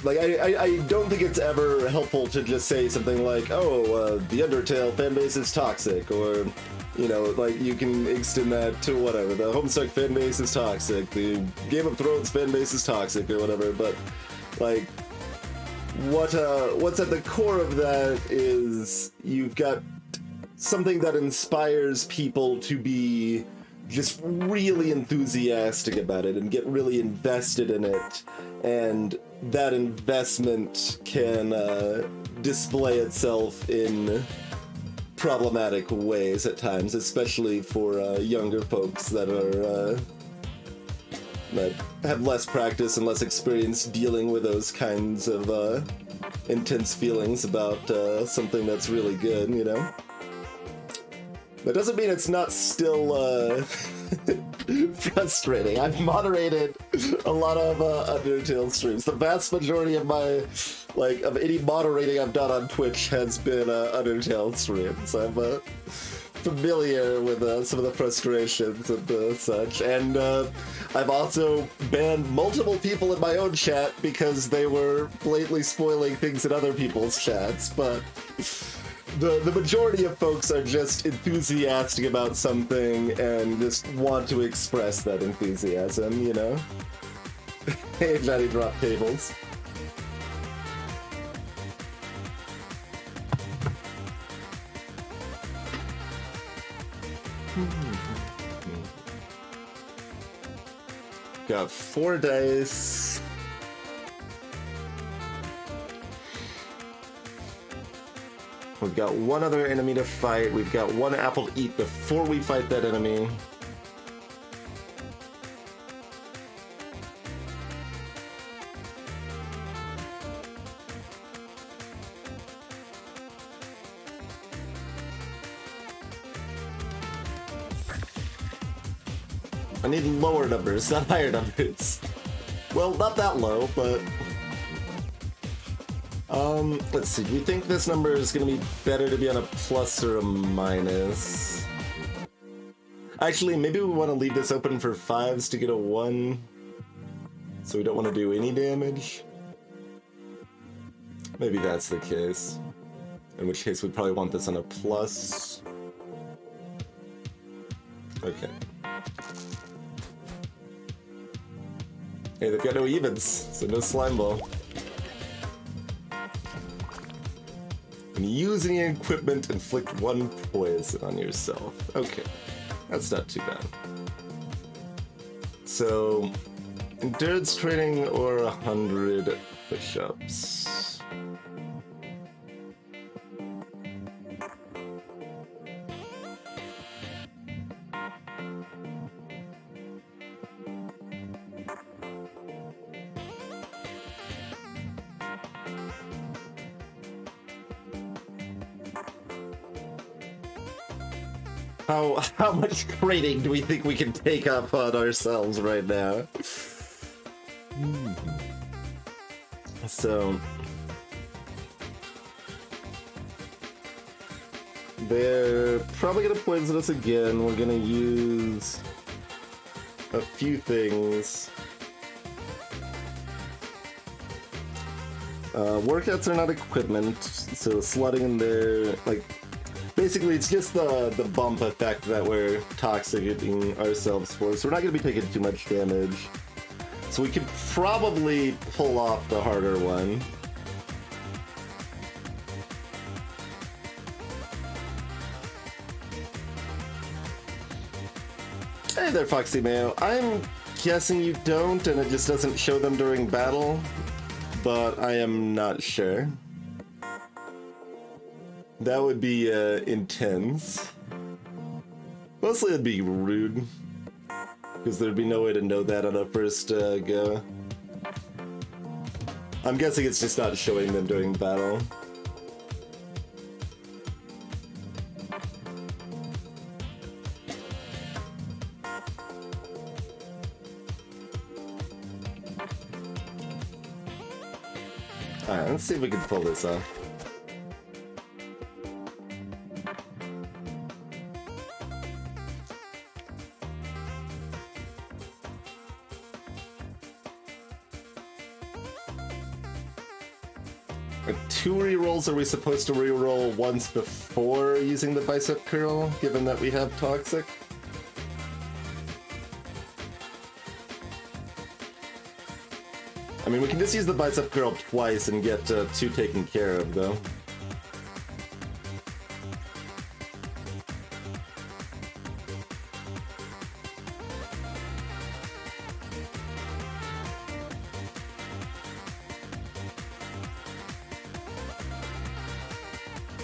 I don't think it's ever helpful to just say something like, oh, the Undertale fanbase is toxic, or, you know, like, you can extend that to whatever. The Homestuck fanbase is toxic, the Game of Thrones fanbase is toxic, or whatever, but, like, what's at the core of that is you've got something that inspires people to be just really enthusiastic about it and get really invested in it, and that investment can display itself in problematic ways at times, especially for younger folks that are that have less practice and less experience dealing with those kinds of intense feelings about something that's really good, you know? That doesn't mean it's not still frustrating. I've moderated a lot of Undertale streams. The vast majority of my, like, of any moderating I've done on Twitch has been Undertale streams. I'm familiar with some of the frustrations and such, and I've also banned multiple people in my own chat because they were blatantly spoiling things in other people's chats, but the majority of folks are just enthusiastic about something and just want to express that enthusiasm, you know? Hey, Johnny Drop Tables. Got 4 dice. We've got one other enemy to fight. We've got one apple to eat before we fight that enemy. I need lower numbers, not higher numbers. Well, not that low, but... let's see. Do we think this number is going to be better to be on a plus or a minus? Actually, maybe we want to leave this open for 5s to get a 1. So we don't want to do any damage. Maybe that's the case. In which case we'd probably want this on a plus. Okay. Hey, they've got no evens, so no slime ball. When using equipment, inflict 1 poison on yourself. Okay, that's not too bad. So, endurance training or 100 push-ups. How much training do we think we can take up on ourselves right now? So they're probably gonna poison us again. We're gonna use a few things. Workouts are not equipment, so slotting in there, like, basically, it's just the bump effect that we're toxicating ourselves for, so we're not going to be taking too much damage. So we could probably pull off the harder one. Hey there, Foxy Mayo. I'm guessing you don't, and it just doesn't show them during battle, but I am not sure. That would be intense. Mostly it'd be rude, because there'd be no way to know that on a first go. I'm guessing it's just not showing them during battle. Alright, let's see if we can pull this off. Two rerolls are we supposed to reroll once before using the bicep curl, given that we have toxic? I mean, we can just use the bicep curl twice and get two taken care of, though.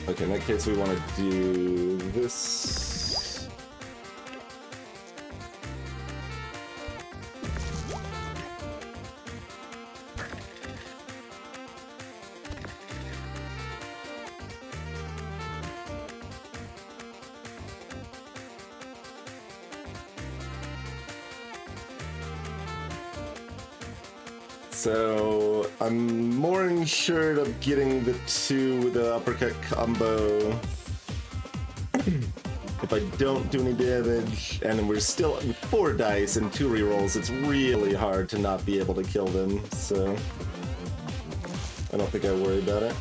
Okay, in that case, we want to do this. So I'm more insured of getting the two with the uppercut combo if I don't do any damage, and we're still with 4 dice and 2 rerolls. It's really hard to not be able to kill them, so I don't think I worry about it.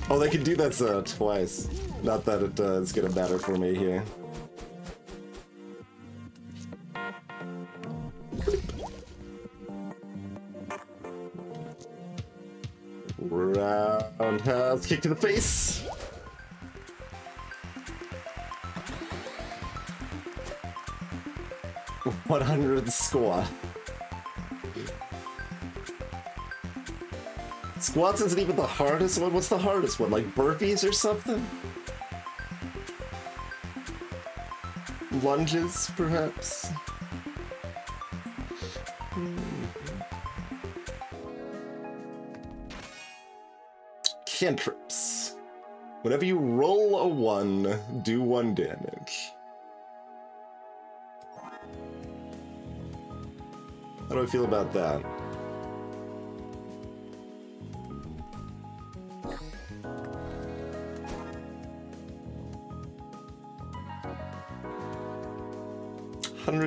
Oh, they can do that twice. Not that it's gonna matter for me here. Roundhouse kick to the face. $100 squat. Squats isn't even the hardest one. What's the hardest one? Like burpees or something? Lunges, perhaps? Cantrips. Whenever you roll a 1, do 1 damage. How do I feel about that?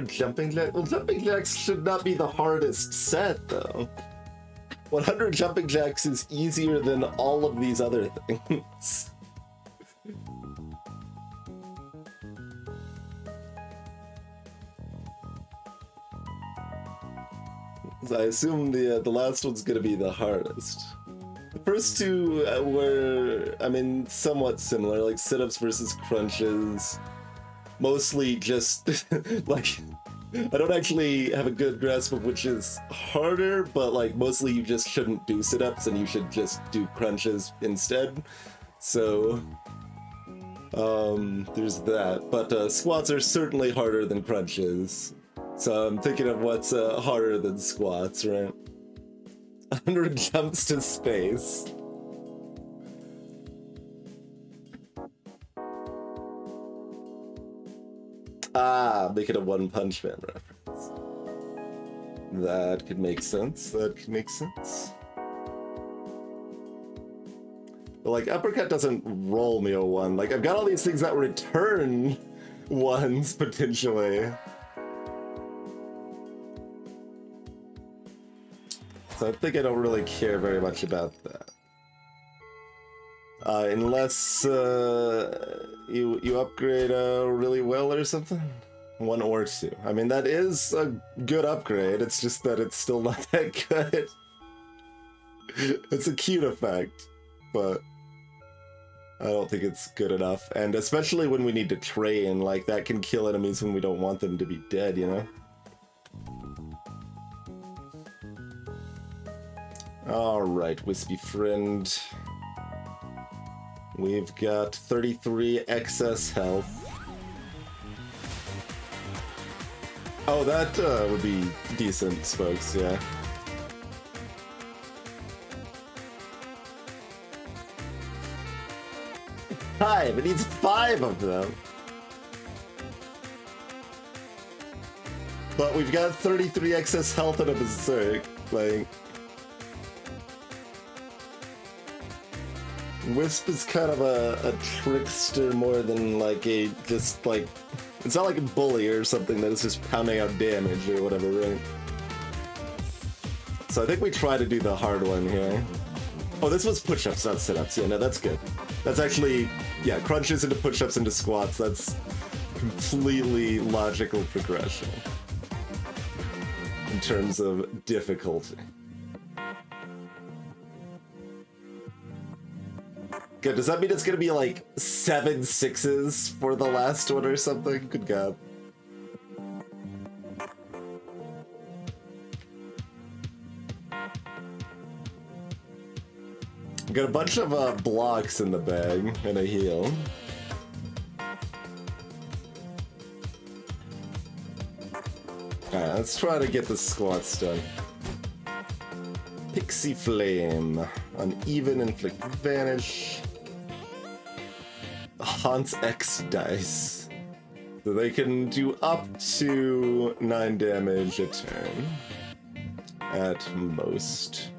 Jumping jacks? Well, jumping jacks should not be the hardest set, though. 100 jumping jacks is easier than all of these other things. So I assume the last one's gonna be the hardest. The first two were, I mean, somewhat similar, like sit-ups versus crunches. Mostly just, like, I don't actually have a good grasp of which is harder, but, like, mostly you just shouldn't do sit-ups and you should just do crunches instead. So, there's that. But squats are certainly harder than crunches. So I'm thinking of what's harder than squats, right? 100 jumps to space. Ah, make it a One Punch Man reference. That could make sense. That could make sense. But like, uppercut doesn't roll me a 1. Like, I've got all these things that return 1s, potentially. So I think I don't really care very much about that. Unless you upgrade really well or something. 1 or 2. I mean, that is a good upgrade. It's just that it's still not that good. It's a cute effect, but I don't think it's good enough. And especially when we need to train, like, that can kill enemies when we don't want them to be dead, you know? Alright, Wispy Friend. We've got 33 excess health. Oh, that would be decent spokes, yeah. Five! It needs 5 of them! But we've got 33 excess health and a berserk, like... Wisp is kind of a trickster more than like a, just like... It's not like a bully or something that is just pounding out damage or whatever, right? So I think we try to do the hard one here. Oh, this was push-ups, not sit-ups. Yeah, no, that's good. That's actually, yeah, crunches into push-ups into squats. That's completely logical progression in terms of difficulty. Good, does that mean it's gonna be like 7 6s for the last one or something? Good God. Got a bunch of blocks in the bag and a heal. Alright, let's try to get the squats done. Pixie Flame. Uneven, inflict vanish. Haunts X dice. So they can do up to 9 damage a turn. At most.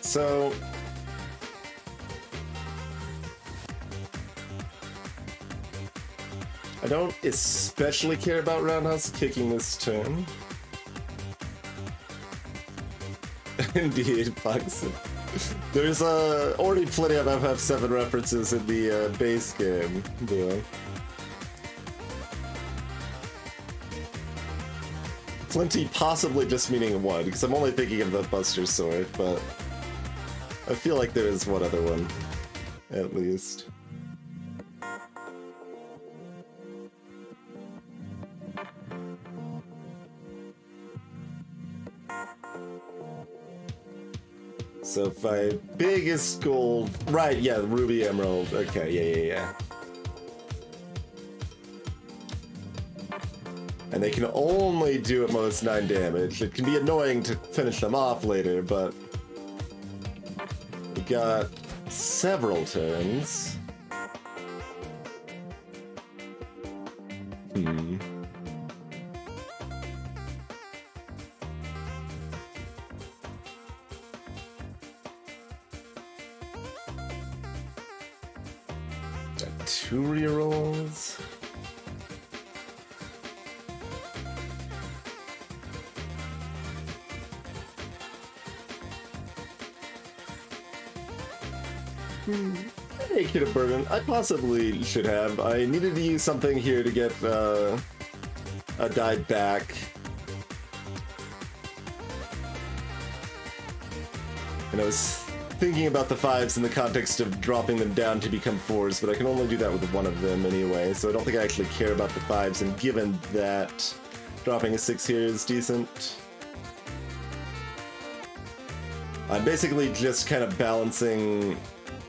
So, I don't especially care about roundhouse kicking this turn. Indeed, Bugs. There's already plenty of FF7 references in the base game, though. Plenty possibly just meaning one, because I'm only thinking of the Buster Sword, but I feel like there is one other one, at least. So if my biggest gold... Right, yeah, Ruby Emerald. Okay, yeah. And they can only do at most 9 damage. It can be annoying to finish them off later, but... We got several turns. Got 2 rerolls. Hey, Kid of Bourbon. I possibly should have. I needed to use something here to get a die back. And I was thinking about the 5s in the context of dropping them down to become 4s, but I can only do that with one of them anyway, so I don't think I actually care about the 5s, and given that dropping a 6 here is decent. I'm basically just kind of balancing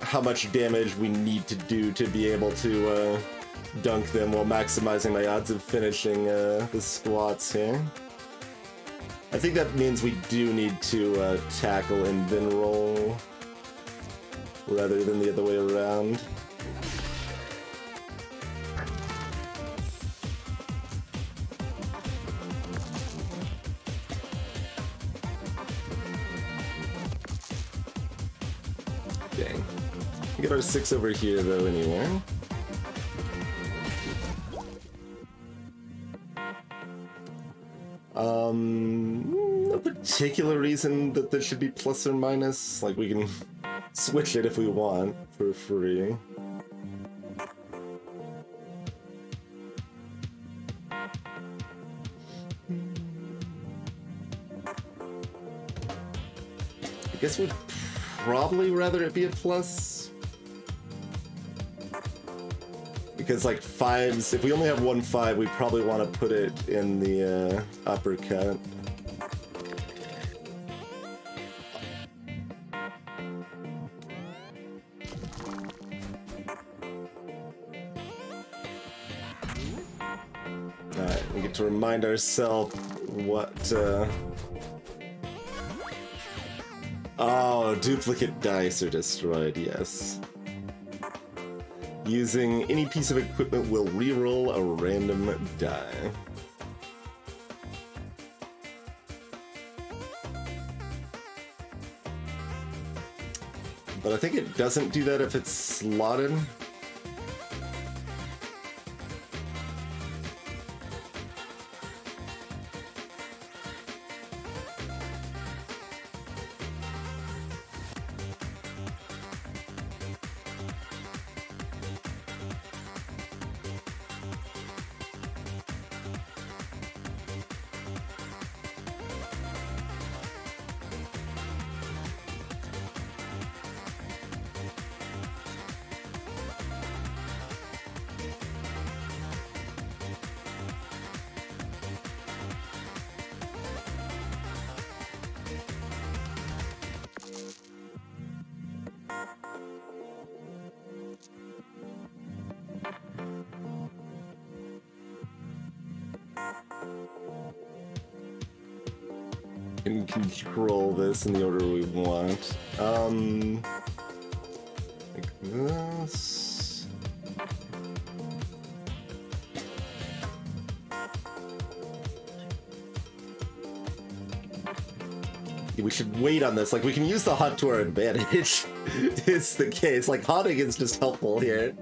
how much damage we need to do to be able to dunk them while maximizing my odds of finishing the squats here. I think that means we do need to tackle and then roll rather than the other way around. Dang. Get our 6 over here though anyway. No particular reason that this should be plus or minus. Like, we can switch it if we want for free. guess we'd probably rather it be a plus. Because like 5s, if we only have 1 5, we probably want to put it in the uppercut. Alright, we get to remind ourselves what oh, duplicate dice are destroyed, yes. Using any piece of equipment will reroll a random die. But I think it doesn't do that if it's slotted. Can control this in the order we want. Like this. We should wait on this. Like, we can use the hunt to our advantage. It's the case. Like, haunting is just helpful here.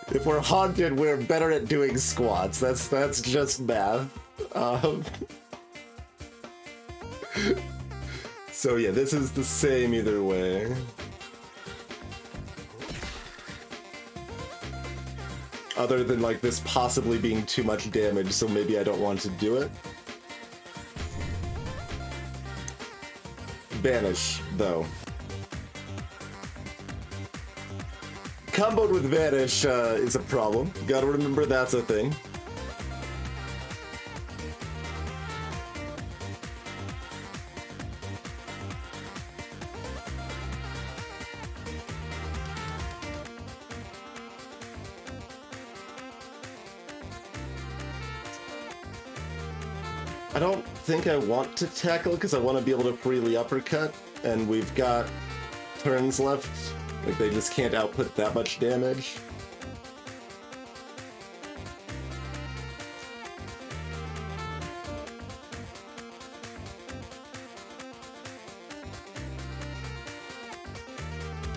If we're haunted, we're better at doing squats. That's just math. So yeah, this is the same either way. Other than like this possibly being too much damage, so maybe I don't want to do it. Vanish, though. Comboed with Vanish is a problem. Gotta remember that's a thing. I don't think I want to tackle because I want to be able to freely uppercut, and we've got turns left. Like, they just can't output that much damage.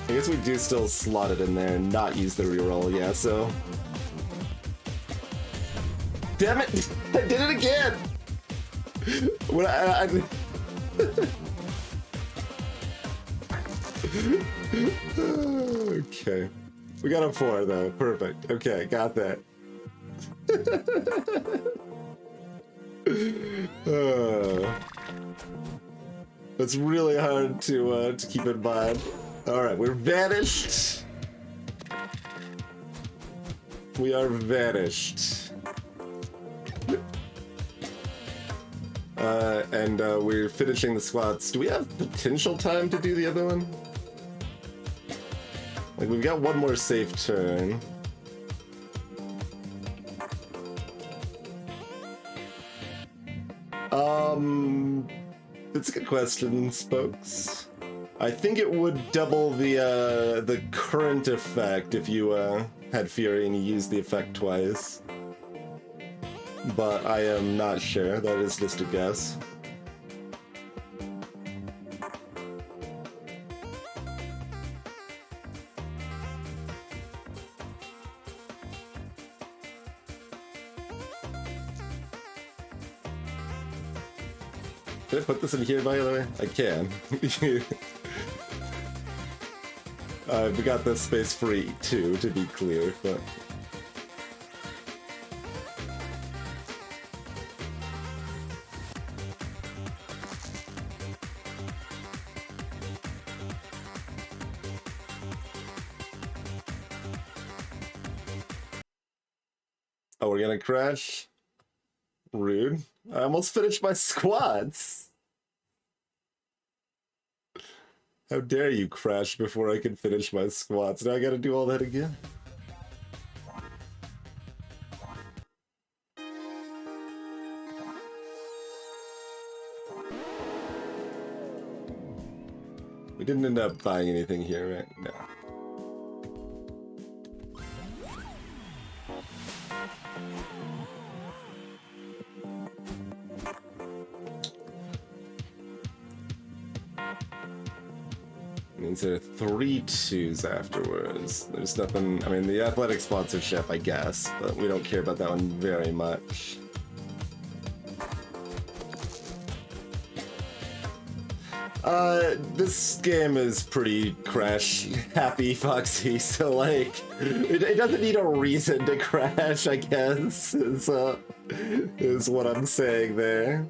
I guess we do still slot it in there and not use the reroll, yeah, so... Damn it! I did it again! When okay. We got a 4 though. Perfect. Okay, got that. That's really hard to keep in mind. Alright, we're vanished. We are vanished. And we're finishing the squats. Do we have potential time to do the other one? Like, we've got one more safe turn. That's a good question, Spokes. I think it would double the current effect if you had Fury and you used the effect twice. But I am not sure. That is just a guess. Can I put this in here, by the way? I can. We got this space free, too, to be clear, but... Oh, we're gonna crash? Rude. I almost finished my squats. How dare you crash before I can finish my squats? Now I gotta do all that again. We didn't end up buying anything here, right? No. Means there are 3 twos afterwards. There's nothing. I mean, the athletic sponsorship, I guess, but we don't care about that one very much. This game is pretty crash happy, Foxy, so like, it doesn't need a reason to crash, I guess, is what I'm saying there.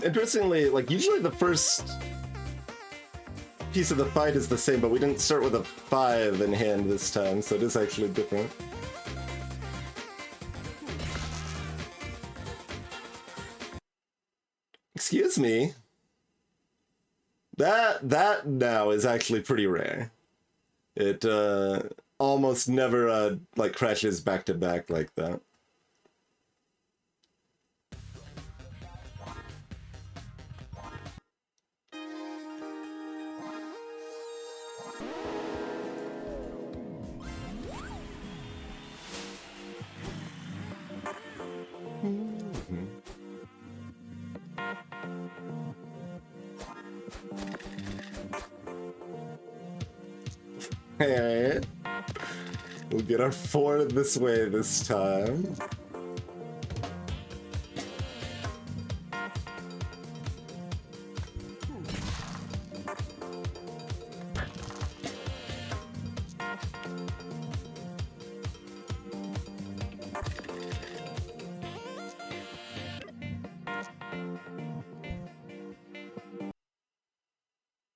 Interestingly, like, usually the first piece of the fight is the same, but we didn't start with a 5 in hand this time, so it is actually different. Excuse me? That now is actually pretty rare. It, almost never, like, crashes back to back like that. Alright. We'll get our 4 this way this time.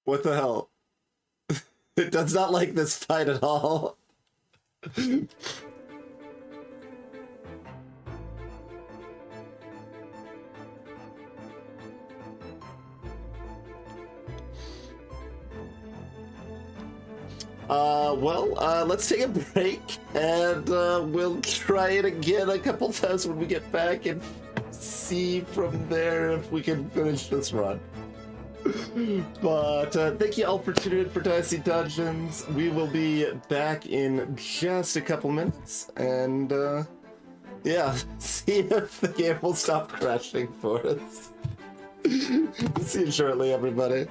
What the hell? It does not like this fight at all. Let's take a break, and we'll try it again a couple times when we get back and see from there if we can finish this run. But thank you all for tuning in for Dicey Dungeons. We will be back in just a couple minutes, and yeah, see if the game will stop crashing for us. See you shortly, everybody.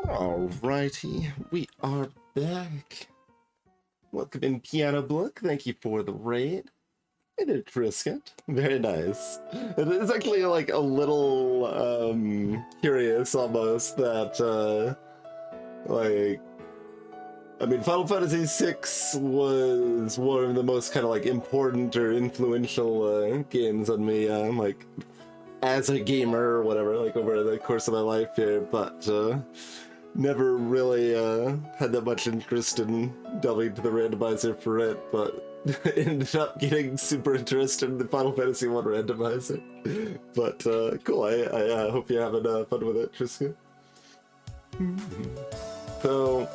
Alrighty, we are back. Welcome in, Piano Blook. Thank you for the raid. Hey there, Trisket. Very nice. It is actually like a little curious almost that like, I mean, Final Fantasy VI was one of the most kind of like important or influential games on me, like as a gamer or whatever, like over the course of my life here, but never really had that much interest in delving into the randomizer for it, but ended up getting super interested in the Final Fantasy 1 randomizer. But cool, I hope you're having fun with it, Triska. So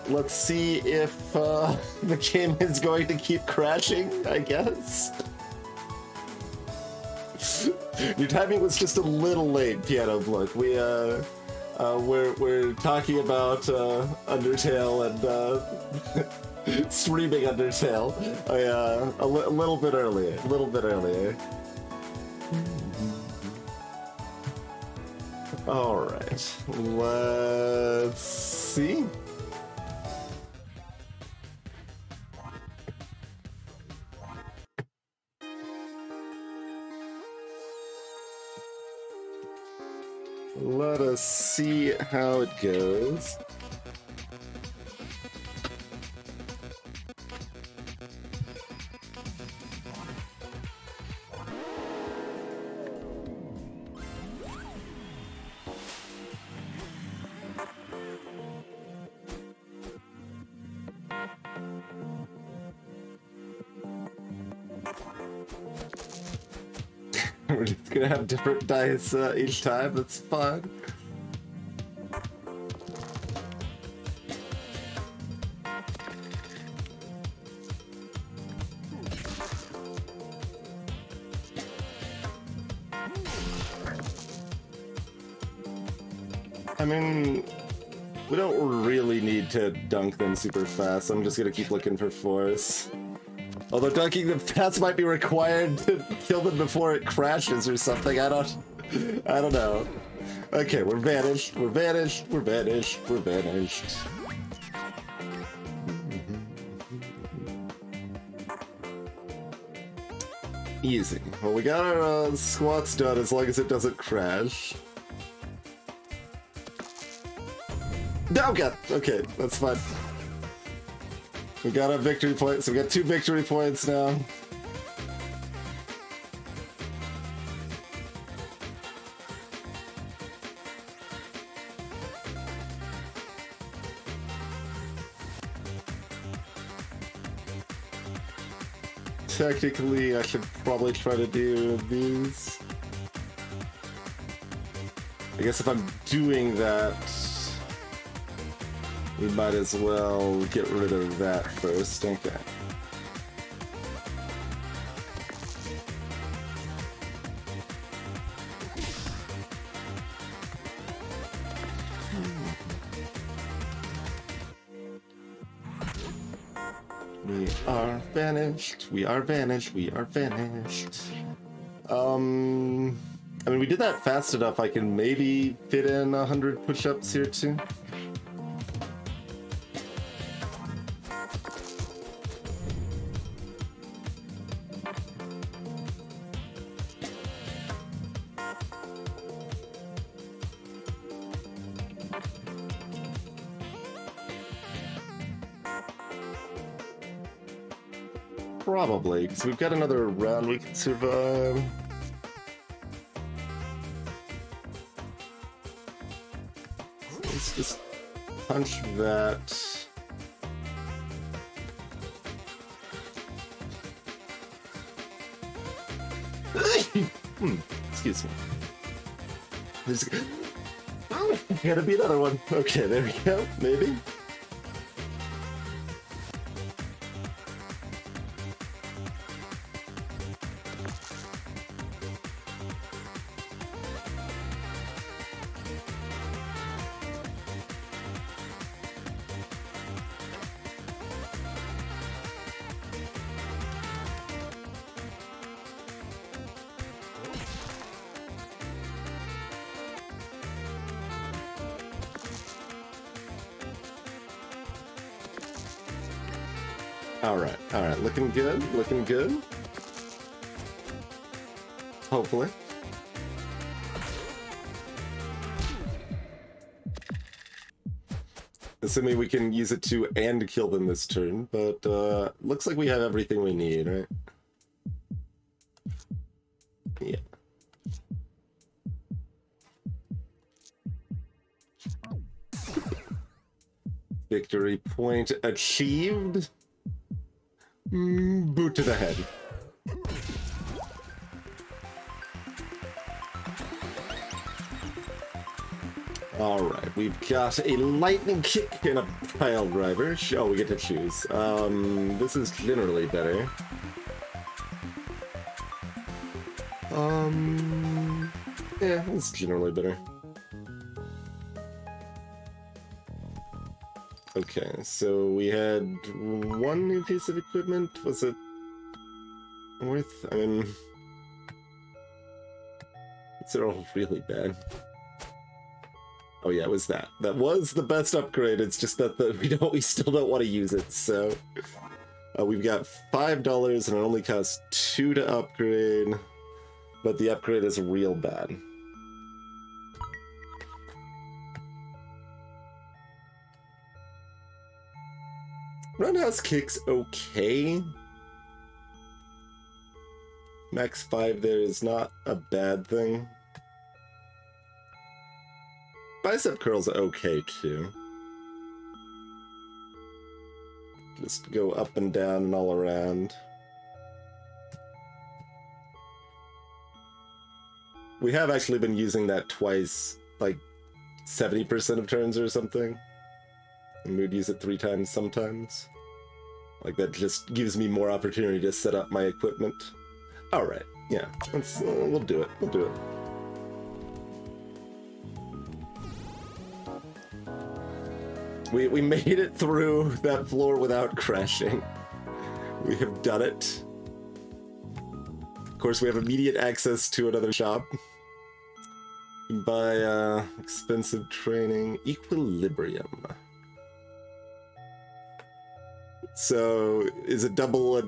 let's see if the game is going to keep crashing, I guess. Your timing was just a little late, Piano Blood. We're talking about Undertale and streaming Undertale a little bit earlier. All right, let's see. Let us see how it goes. We're just gonna have different dice each time, that's fun. I mean, we don't really need to dunk them super fast. I'm just gonna keep looking for force. Although dunking them fast might be required to kill them before it crashes or something. I don't know. Okay, we're vanished. Easy. Well, we got our squats done as long as it doesn't crash. Oh god! Okay, that's fine. We got a victory point, so we got 2 victory points now. Technically, I should probably try to do these. I guess if I'm doing that, we might as well get rid of that first. Okay. We are vanished. I mean, we did that fast enough. I can maybe fit in 100 push-ups here too. Probably, because we've got another round we can survive. Let's just punch that. Excuse me. There's gotta be another one. Okay, there we go. Maybe. Alright, looking good, looking good. Hopefully. Assuming we can use it to and kill them this turn, but looks like we have everything we need, right? Yeah. Victory point achieved. Boot to the head. Alright, we've got a lightning kick and a pile driver. Oh, we get to choose. This is generally better. Yeah, it's generally better. Okay, so we had one new piece of equipment. Was it worth? I mean, they're all really bad. Oh yeah, it was that. That was the best upgrade. It's just that we still don't want to use it. So we've got $5 and it only costs $2 to upgrade, but the upgrade is real bad. Roundhouse kick's okay. Max 5 there is not a bad thing. Bicep curl's okay too. Just go up and down and all around. We have actually been using that twice, like 70% of turns or something. And we'd use it 3 times sometimes. Like, that just gives me more opportunity to set up my equipment. Alright, yeah, we'll do it, we'll do it. We made it through that floor without crashing. We have done it. Of course, we have immediate access to another shop. You can buy expensive training. Equilibrium. So, is it double, a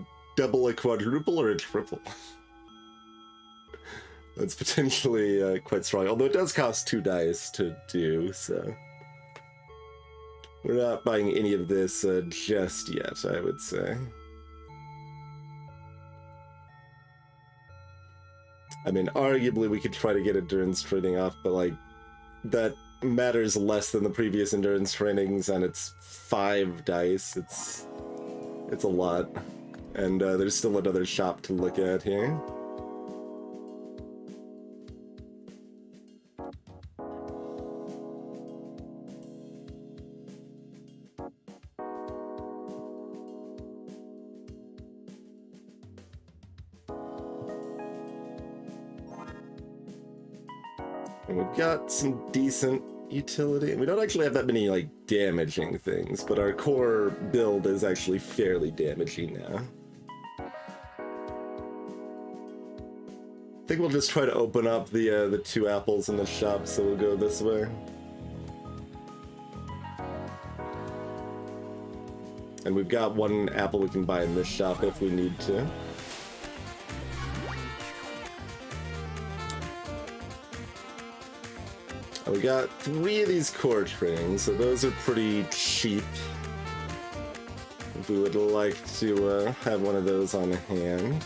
quadruple, or a triple? That's potentially quite strong, although it does cost 2 dice to do, so... We're not buying any of this just yet, I would say. I mean, arguably we could try to get endurance training off, but like, that matters less than the previous endurance trainings, and it's 5 dice. It's a lot. And there's still another shop to look at here. And we've got some decent utility. We don't actually have that many, like, damaging things, but our core build is actually fairly damaging now. I think we'll just try to open up the 2 apples in the shop, so we'll go this way. And we've got 1 apple we can buy in this shop if we need to. We got 3 of these core trainings, so those are pretty cheap. If we would like to have one of those on hand.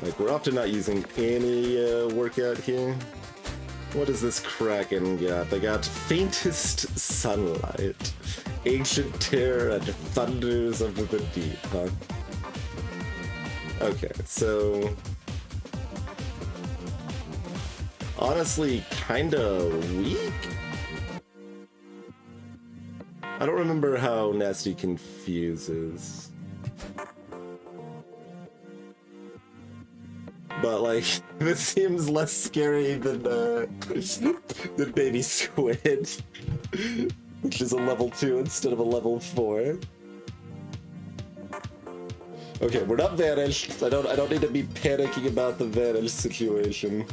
Like, we're often not using any workout here. What does this Kraken got? They got Faintest Sunlight, Ancient Terror, and Thunders of the Deep, huh? Okay, so... honestly, kinda weak? I don't remember how nasty Confuse is. But, like, this seems less scary than Baby Squid, which is a level 2 instead of a level 4. Okay, we're not vanished. I don't need to be panicking about the vanish situation.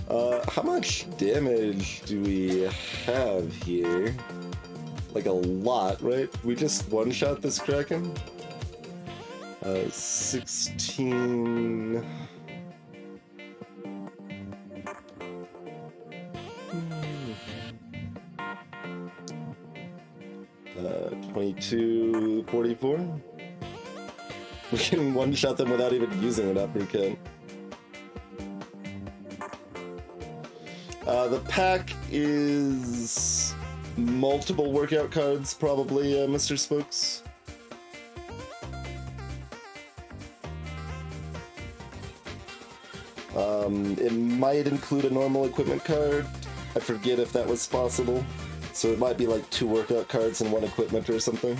How much damage do we have here? like a lot, right? We just one-shot this Kraken. 16... 2244. We can one-shot them without even using an uppercut. The pack is multiple workout cards, probably, Mr. Spokes. It might include a normal equipment card. I forget if that was possible. So it might be like 2 workout cards and 1 equipment or something.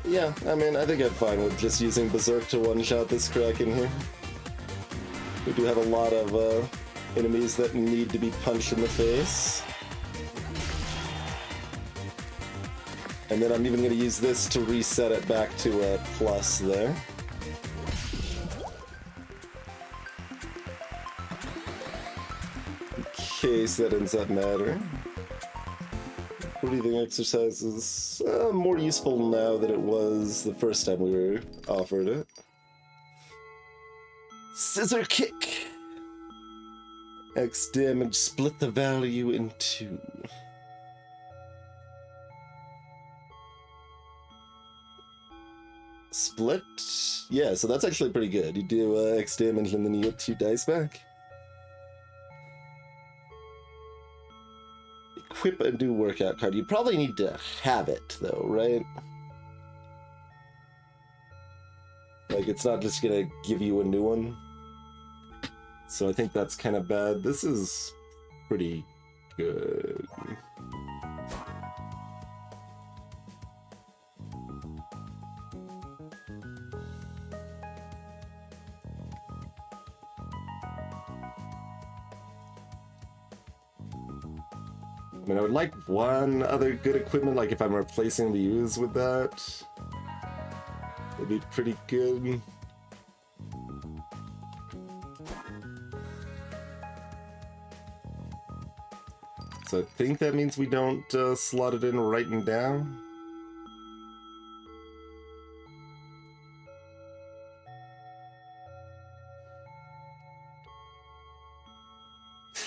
Yeah, I mean, I think I'm fine with just using Berserk to one-shot this Kraken here. We do have a lot of enemies that need to be punched in the face. And then I'm even going to use this to reset it back to a plus there. In case that ends up mattering. Breathing exercise is more useful now than it was the first time we were offered it. Scissor kick! X damage, split the value in 2. Split? Yeah, so that's actually pretty good. You do X damage and then you get 2 dice back. Equip a new workout card. You probably need to have it, though, right? Like, it's not just gonna give you a new one. So I think that's kind of bad. This is pretty good. I mean, I would like one other good equipment, like if I'm replacing the use with that. It'd be pretty good. So I think that means we don't slot it in right and down.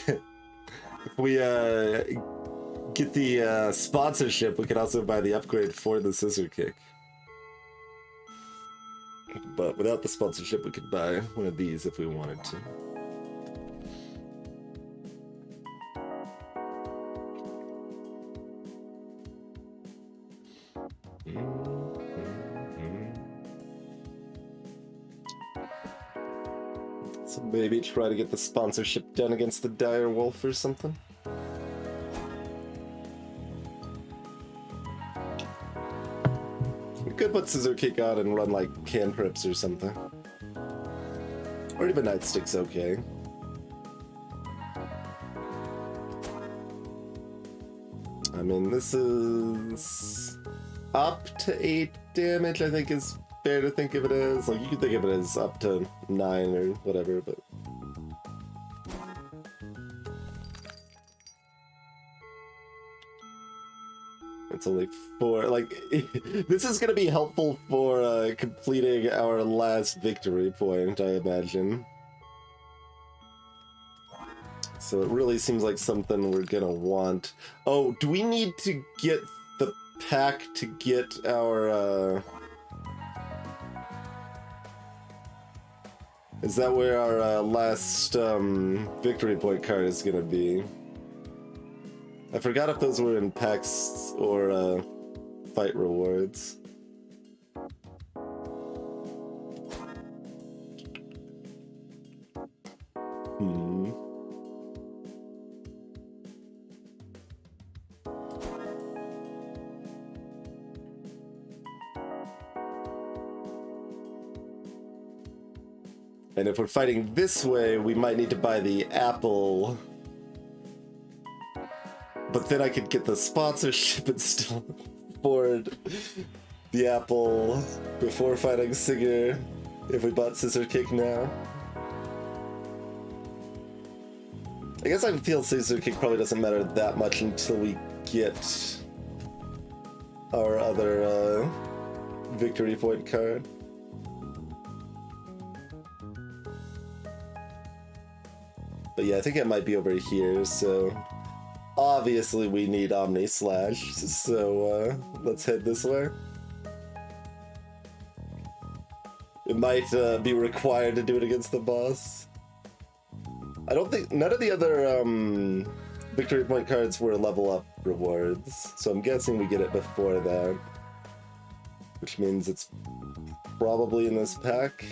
If we get the sponsorship, we could also buy the upgrade for the scissor kick. But without the sponsorship, we could buy one of these if we wanted to. So maybe try to get the sponsorship done against the dire wolf or something. We could put scissor kick on and run like cantrips or something. Or even nightstick's okay. I mean, this is up to 8 damage, I think is fair to think of it as. Like, you could think of it as up to 9 or whatever, but... It's only 4, like, this is gonna be helpful for completing our last victory point, I imagine. So it really seems like something we're gonna want. Oh, do we need to get the pack to get our, Is that where our last victory point card is gonna be? I forgot if those were in packs or fight rewards. And if we're fighting this way, we might need to buy the apple. But then I could get the sponsorship and still afford the apple before fighting Singer if we bought Scissor Kick now. I guess I feel Scissor Kick probably doesn't matter that much until we get our other victory point card. But yeah, I think it might be over here, so obviously we need Omni Slash, so let's head this way. It might be required to do it against the boss. I don't think, none of the other victory point cards were level up rewards, so I'm guessing we get it before that. Which means it's probably in this pack.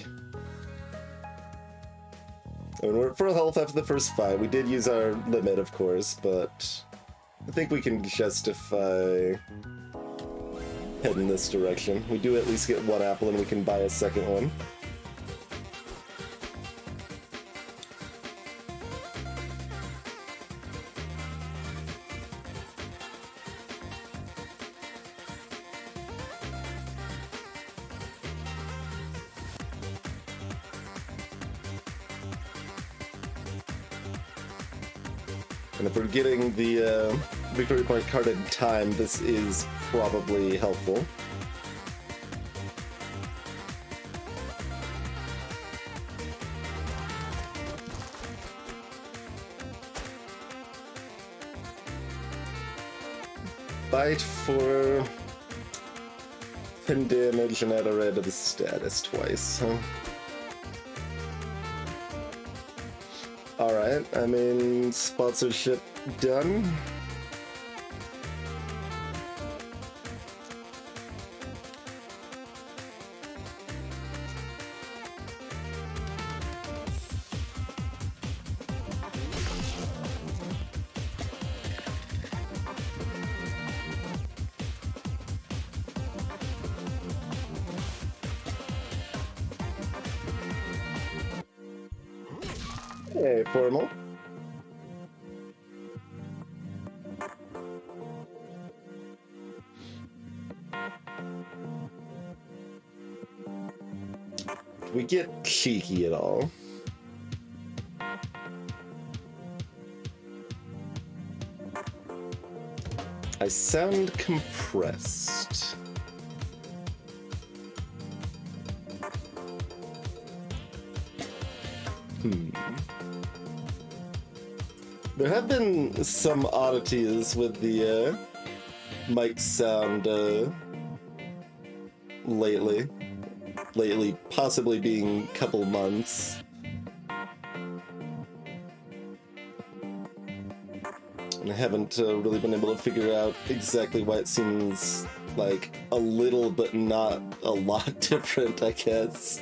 And we're at full health after the first fight. We did use our limit, of course, but I think we can justify heading this direction. We do at least get one apple and we can buy a second one. And if we're getting the victory point card in time, this is probably helpful. Bite for 10 damage and add a red to the status twice, huh? Alright, I mean, sponsorship done. Hey, formal. We get cheeky at all. I sound compressed. There have been some oddities with the mic sound lately. Lately, possibly being a couple months. And I haven't really been able to figure out exactly why it seems like a little but not a lot different, I guess.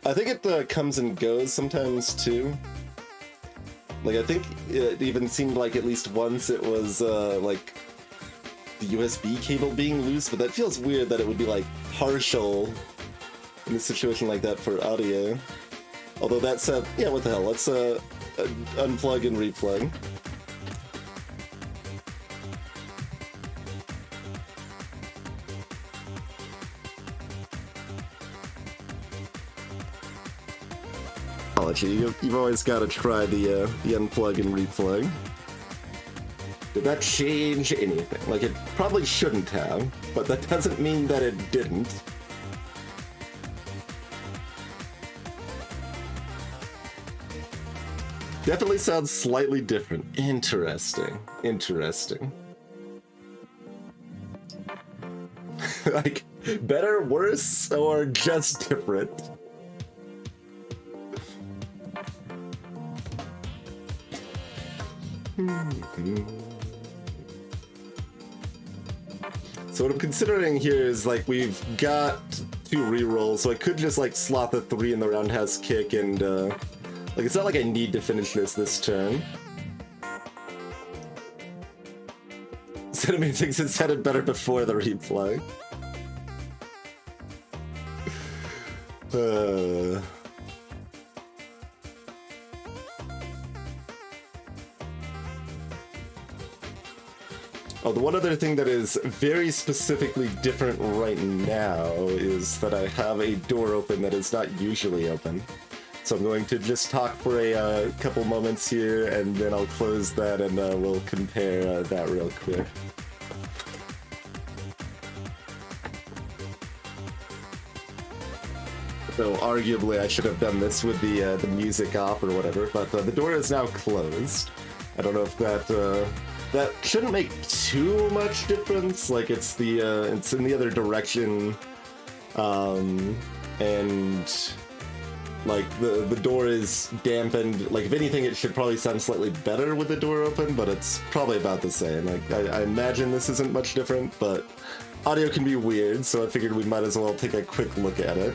I think it comes and goes sometimes too. Like, I think it even seemed like at least once it was like the USB cable being loose, but that feels weird that it would be like partial in a situation like that for audio. Although that's yeah, what the hell, let's unplug and replug. You've always got to try the unplug and replug. Did that change anything? Like, it probably shouldn't have, but that doesn't mean that it didn't. Definitely sounds slightly different. Interesting. Interesting. Like, better, worse, or just different? So what I'm considering here is, like, we've got 2 rerolls, so I could just, like, slot the 3 in the roundhouse kick and, like, it's not like I need to finish this turn. Cinnamon thinks it sounded better before the replay. Oh, the one other thing that is very specifically different right now is that I have a door open that is not usually open. So I'm going to just talk for a couple moments here, and then I'll close that, and we'll compare that real quick. So arguably I should have done this with the music off or whatever, but the door is now closed. I don't know if that shouldn't make too much difference. Like it's in the other direction, and like the door is dampened. Like if anything, it should probably sound slightly better with the door open, but it's probably about the same. Like I imagine this isn't much different, but audio can be weird, so I figured we might as well take a quick look at it.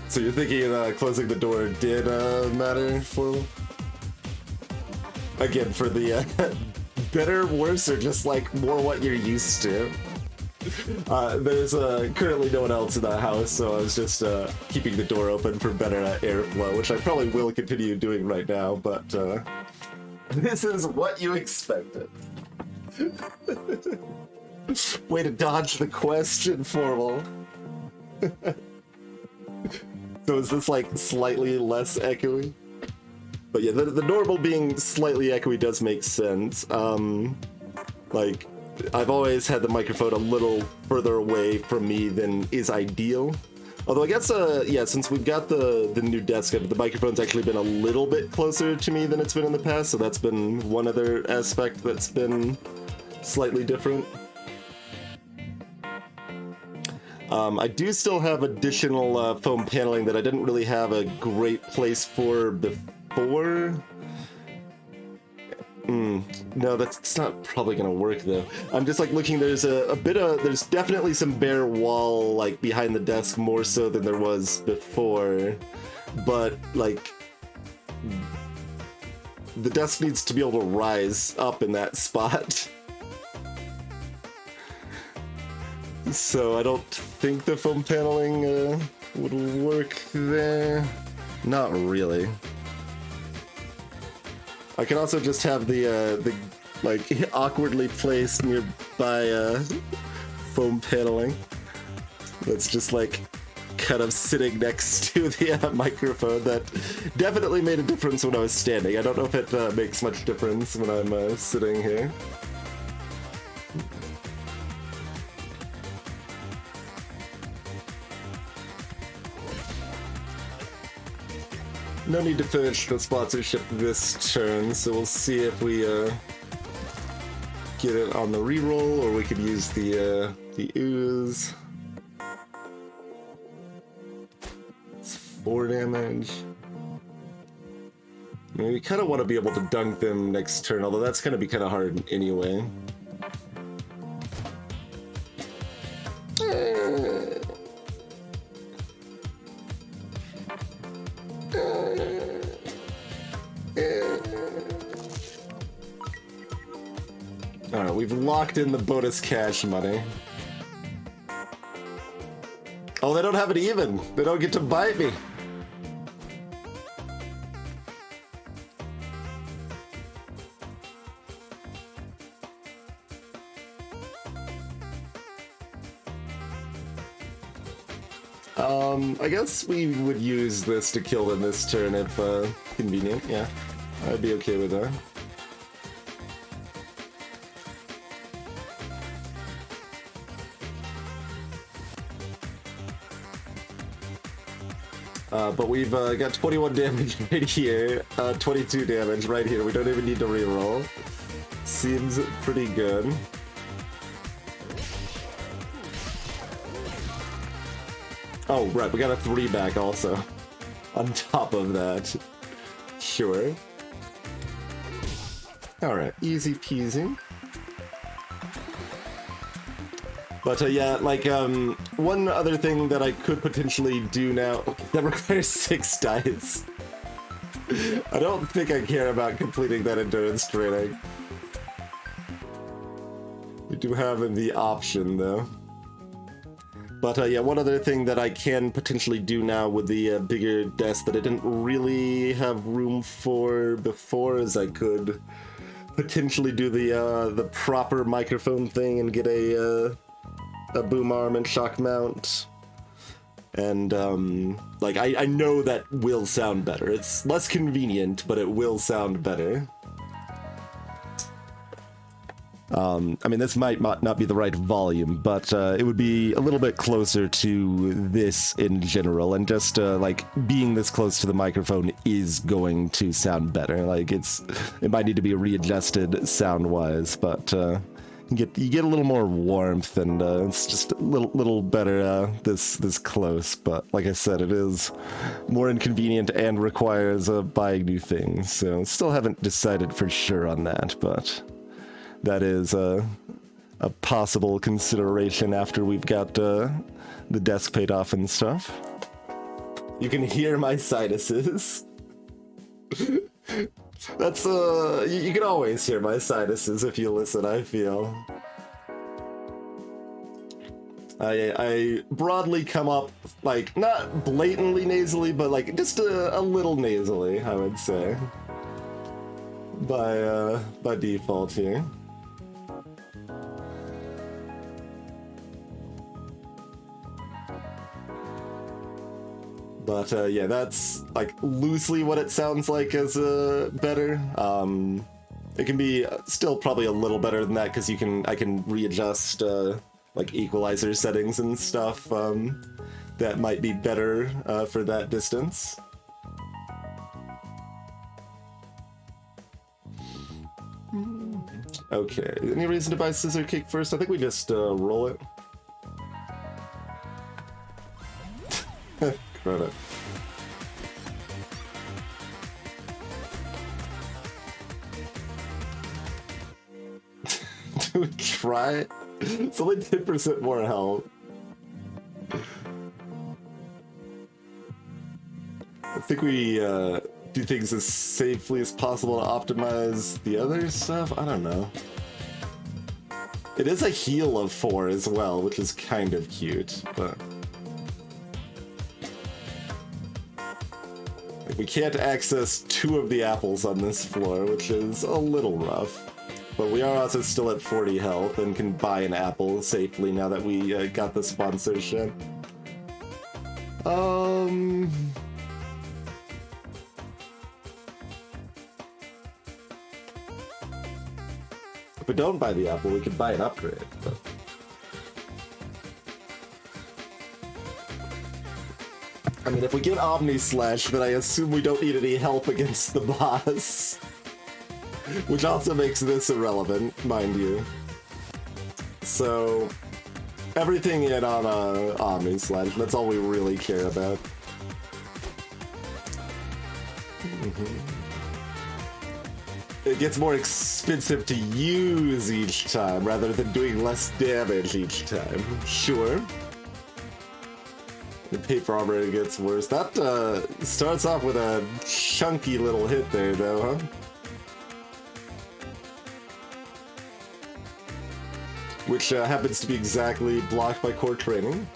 So you're thinking closing the door did matter for... Again, for the better, worse, or just like more what you're used to? There's currently no one else in the house, so I was just keeping the door open for better airflow, which I probably will continue doing right now, but this is what you expected. Way to dodge the question, Formal. So is this like slightly less echoey? But yeah, the normal being slightly echoey does make sense. Like, I've always had the microphone a little further away from me than is ideal. Although I guess, yeah, since we've got the new desk, the microphone's actually been a little bit closer to me than it's been in the past, so that's been one other aspect that's been slightly different. I do still have additional foam paneling that I didn't really have a great place for before. No, that's not probably gonna work though. I'm just like looking, there's there's definitely some bare wall like behind the desk, more so than there was before, but like the desk needs to be able to rise up in that spot. So I don't think the foam paneling would work there. Not really. I can also just have the like awkwardly placed nearby foam paneling that's just like kind of sitting next to the microphone. That definitely made a difference when I was standing. I don't know if it makes much difference when I'm sitting here. No need to finish the sponsorship this turn, so we'll see if we get it on the reroll, or we could use the ooze. It's 4 damage. I mean, we kind of want to be able to dunk them next turn, although that's going to be kind of hard anyway. Alright, we've locked in the bonus cash money. Oh, they don't have it even. They don't get to bite me. I guess we would use this to kill them this turn if convenient. Yeah, I'd be okay with that. But we've got 21 damage right here, 22 damage right here. We don't even need to reroll. Seems pretty good. Oh, right, we got a 3 back also. On top of that. Sure. Alright, easy peasy. But yeah, like, one other thing that I could potentially do now, that requires 6 dice. I don't think I care about completing that endurance training. We do have the option, though. But yeah, one other thing that I can potentially do now with the bigger desk that I didn't really have room for before is I could potentially do the proper microphone thing and get a boom arm and shock mount. And like I know that will sound better. It's less convenient, but it will sound better. I mean, this might not be the right volume, but it would be a little bit closer to this in general, and just like being this close to the microphone is going to sound better. Like it might need to be readjusted sound-wise, but you get a little more warmth, and it's just a little better this close. But like I said, it is more inconvenient and requires buying new things. So still haven't decided for sure on that, but that is a possible consideration after we've got the desk paid off and stuff. You can hear my sinuses. That's you can always hear my sinuses if you listen, I feel. I broadly come up, like, not blatantly nasally, but like just a little nasally, I would say. By default here. But yeah, that's like loosely what it sounds like as better. It can be still probably a little better than that because I can readjust like equalizer settings and stuff that might be better for that distance. Okay, any reason to buy scissor kick first? I think we just roll it. Credit. Do we try it? It's only 10% more health. I think we do things as safely as possible to optimize the other stuff. I don't know. It is a heal of 4 as well, which is kind of cute, but we can't access 2 of the apples on this floor, which is a little rough. But we are also still at 40 health and can buy an apple safely now that we got the sponsorship. If we don't buy the apple, we could buy an upgrade. But I mean, if we get Omni Slash, then I assume we don't need any help against the boss. Which also makes this irrelevant, mind you. So, everything in on Omni Slash, that's all we really care about. It gets more expensive to use each time, rather than doing less damage each time. Sure. The paper armor gets worse. That starts off with a chunky little hit there, though, huh? Which happens to be exactly blocked by core training.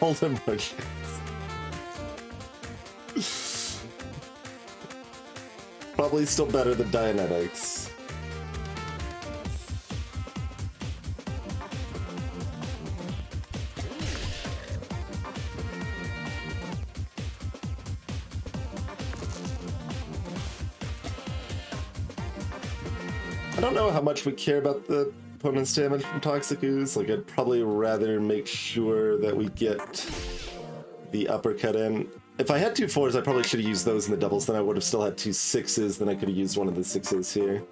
Hold emotions. Probably still better than Dianetics. I don't know how much we care about the opponent's damage from Toxic Ooze. Like, I'd probably rather make sure that we get the uppercut in. If I had 2 4s, I probably should have used those in the doubles, then I would have still had 2 6s, then I could have used one of the 6s here.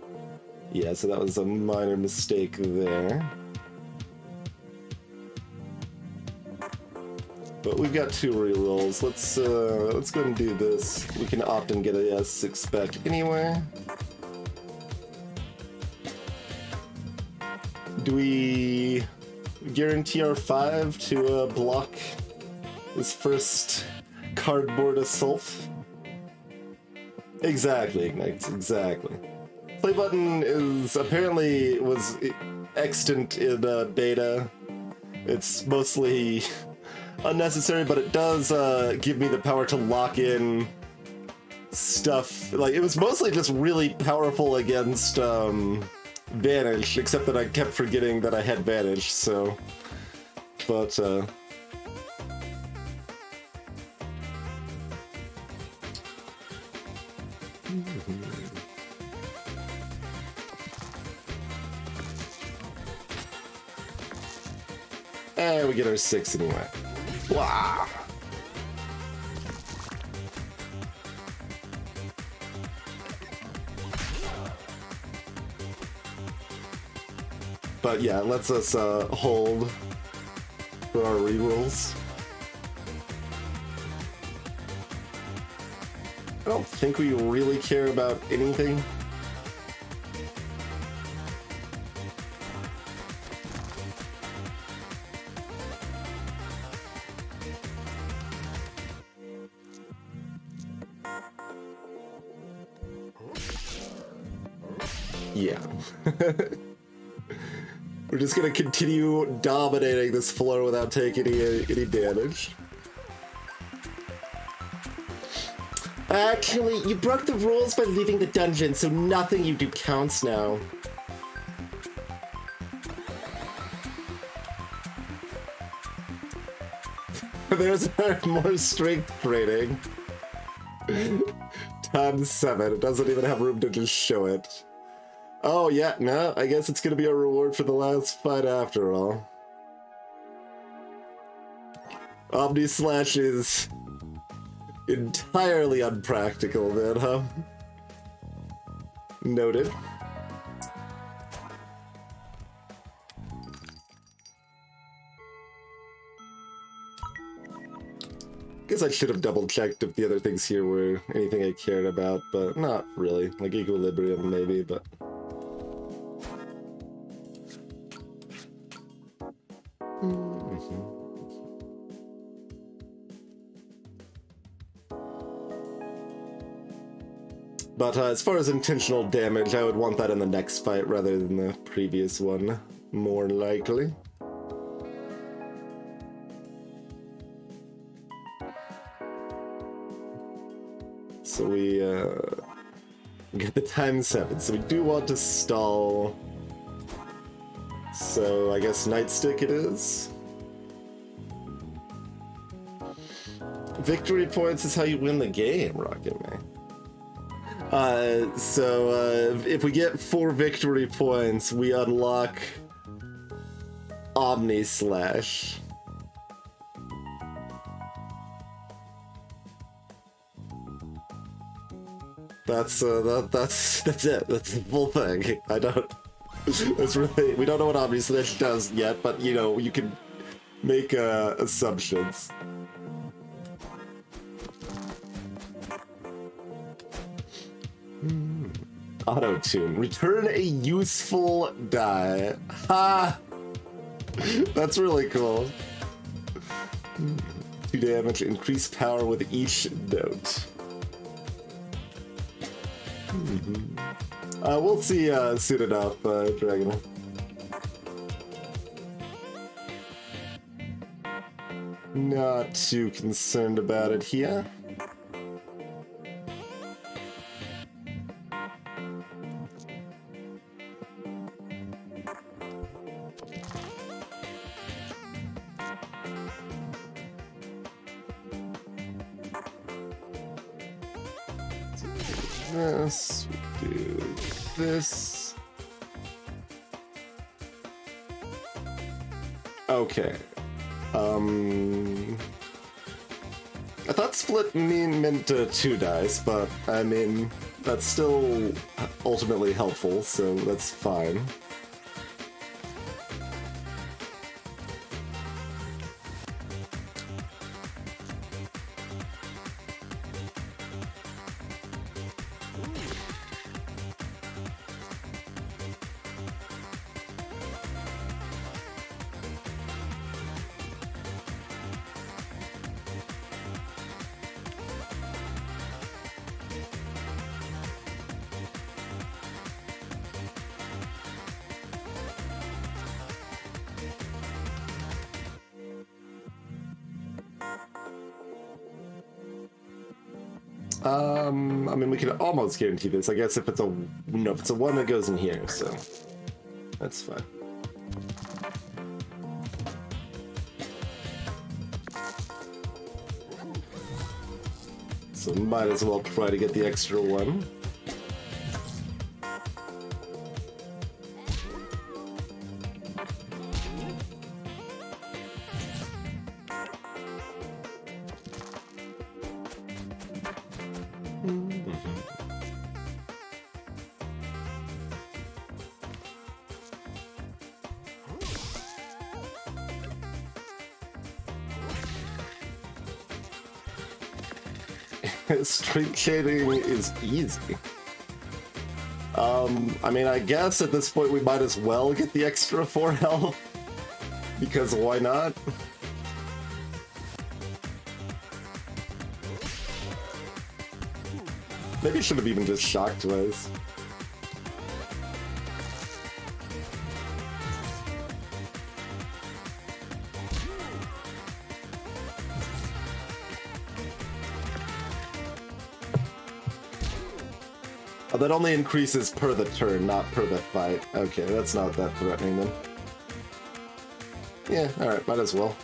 Yeah, so that was a minor mistake there. But we've got 2 rerolls. Let's go ahead and do this. We can opt and get a 6 back anyway. Do we guarantee our 5 to block this first cardboard assault? Exactly, Ignite, exactly. Play play button is apparently was extant in beta. It's mostly unnecessary, but it does give me the power to lock in stuff. Like, it was mostly just really powerful against Vanish, except that I kept forgetting that I had Vanish, so... But, and we get our 6 anyway. Wow! But yeah, it lets us hold for our rerolls. I don't think we really care about anything. Yeah. We're just gonna continue dominating this floor without taking any damage. Actually, you broke the rules by leaving the dungeon, so nothing you do counts now. There's more strength training. Times 7. It doesn't even have room to just show it. Oh yeah, no, I guess it's gonna be a reward for the last fight after all. Omni Slash is entirely unpractical then, huh? Noted. Guess I should have double-checked if the other things here were anything I cared about, but not really. Like Equilibrium, maybe, but... But as far as intentional damage, I would want that in the next fight rather than the previous one, more likely. So we get the times 7, so we do want to stall. So I guess Nightstick it is. Victory points is how you win the game, Rocket Man. If we get 4 victory points, we unlock Omni Slash. That's it. That's the full thing. I don't. That's really. We don't know what Omni Slash does yet, but you know, you can make assumptions. Auto-tune. Return a useful die. Ha! That's really cool. 2 damage, increase power with each note. We'll see soon enough, Dragon. Not too concerned about it here. This, we do this. Okay. I thought split meant 2 dice, but I mean, that's still ultimately helpful, so that's fine. I mean, we can almost guarantee this. I guess if it's a... No, if it's a 1, it goes in here, so... That's fine. So might as well try to get the extra 1. Street shading is easy. I mean, I guess at this point we might as well get the extra 4 health, because why not? Maybe it should have even just shocked twice. Oh, that only increases per the turn, not per the fight. Okay, that's not that threatening then. Yeah, alright, might as well.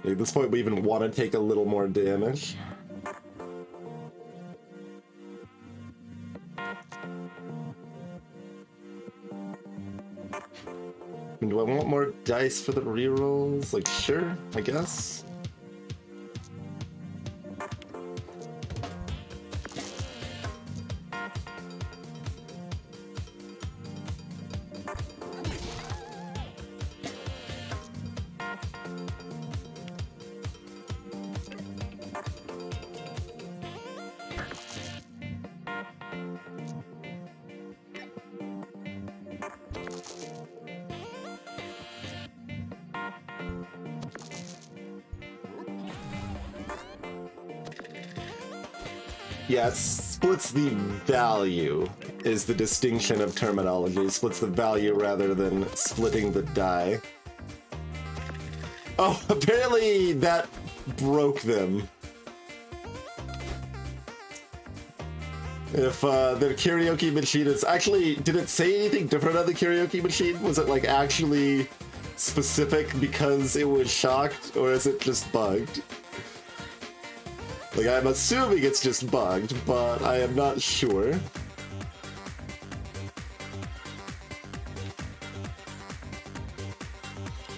At this point, we even want to take a little more damage. And do I want more dice for the rerolls? Like, sure, I guess. Yeah, it splits the value, is the distinction of terminology. It splits the value rather than splitting the die. Oh, apparently that broke them. If the karaoke machine is... Actually, did it say anything different on the karaoke machine? Was it, like, actually specific because it was shocked, or is it just bugged? Like, I'm assuming it's just bugged, but I am not sure.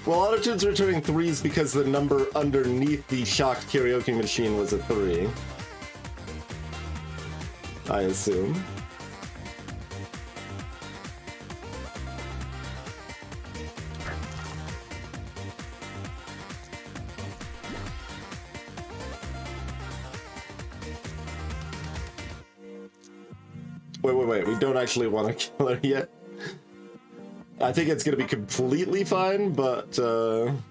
Well, Autotune's returning 3s because the number underneath the shocked karaoke machine was a 3. I assume. Wait, we don't actually want to kill her yet. I think it's gonna be completely fine, but I'm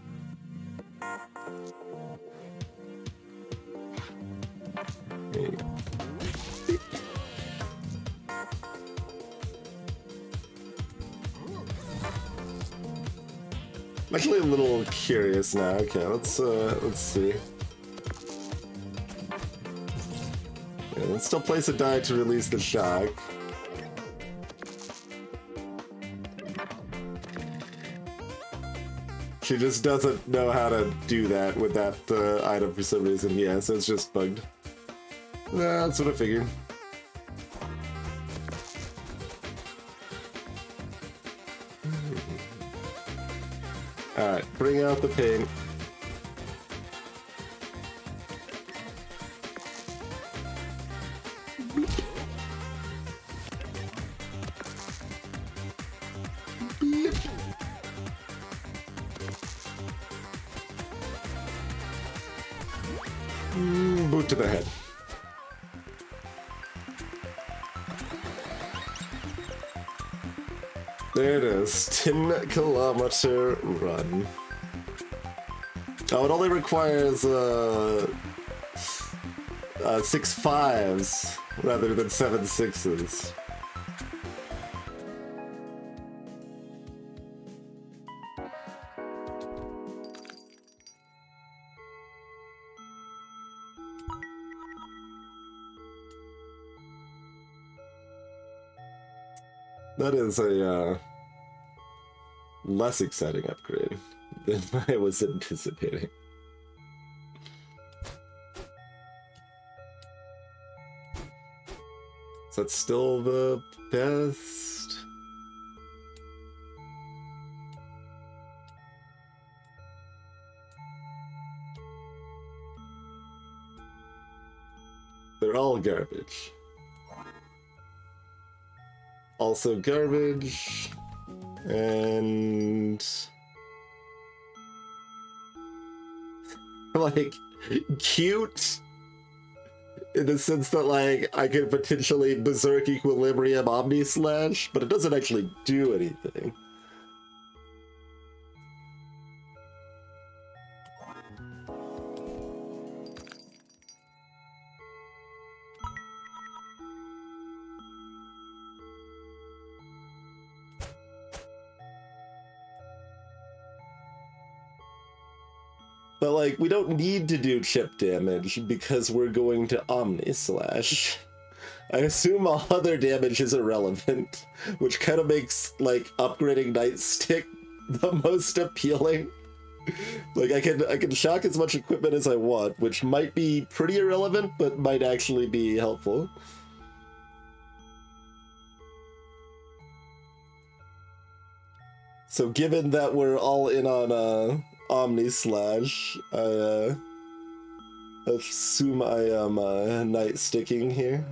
actually a little curious now. Okay, let's see. Yeah, let's still place a die to release the shock. She just doesn't know how to do that with that item for some reason. Yeah, so it's just bugged. That's what I figured. Alright, bring out the paint. boot to the head. There it is, 10-kilometer run. Oh, it only requires 6 5s rather than 7 6s. That is a less exciting upgrade than I was anticipating. Is that still the best? They're all garbage. Also garbage, and like cute in the sense that like I could potentially berserk equilibrium omni slash, but it doesn't actually do anything. But, like, we don't need to do chip damage because we're going to Omni Slash. I assume all other damage is irrelevant, which kind of makes, like, upgrading Nightstick the most appealing. Like, I can shock as much equipment as I want, which might be pretty irrelevant, but might actually be helpful. So given that we're all in on, Omni Slash, I assume I am Nightsticking here.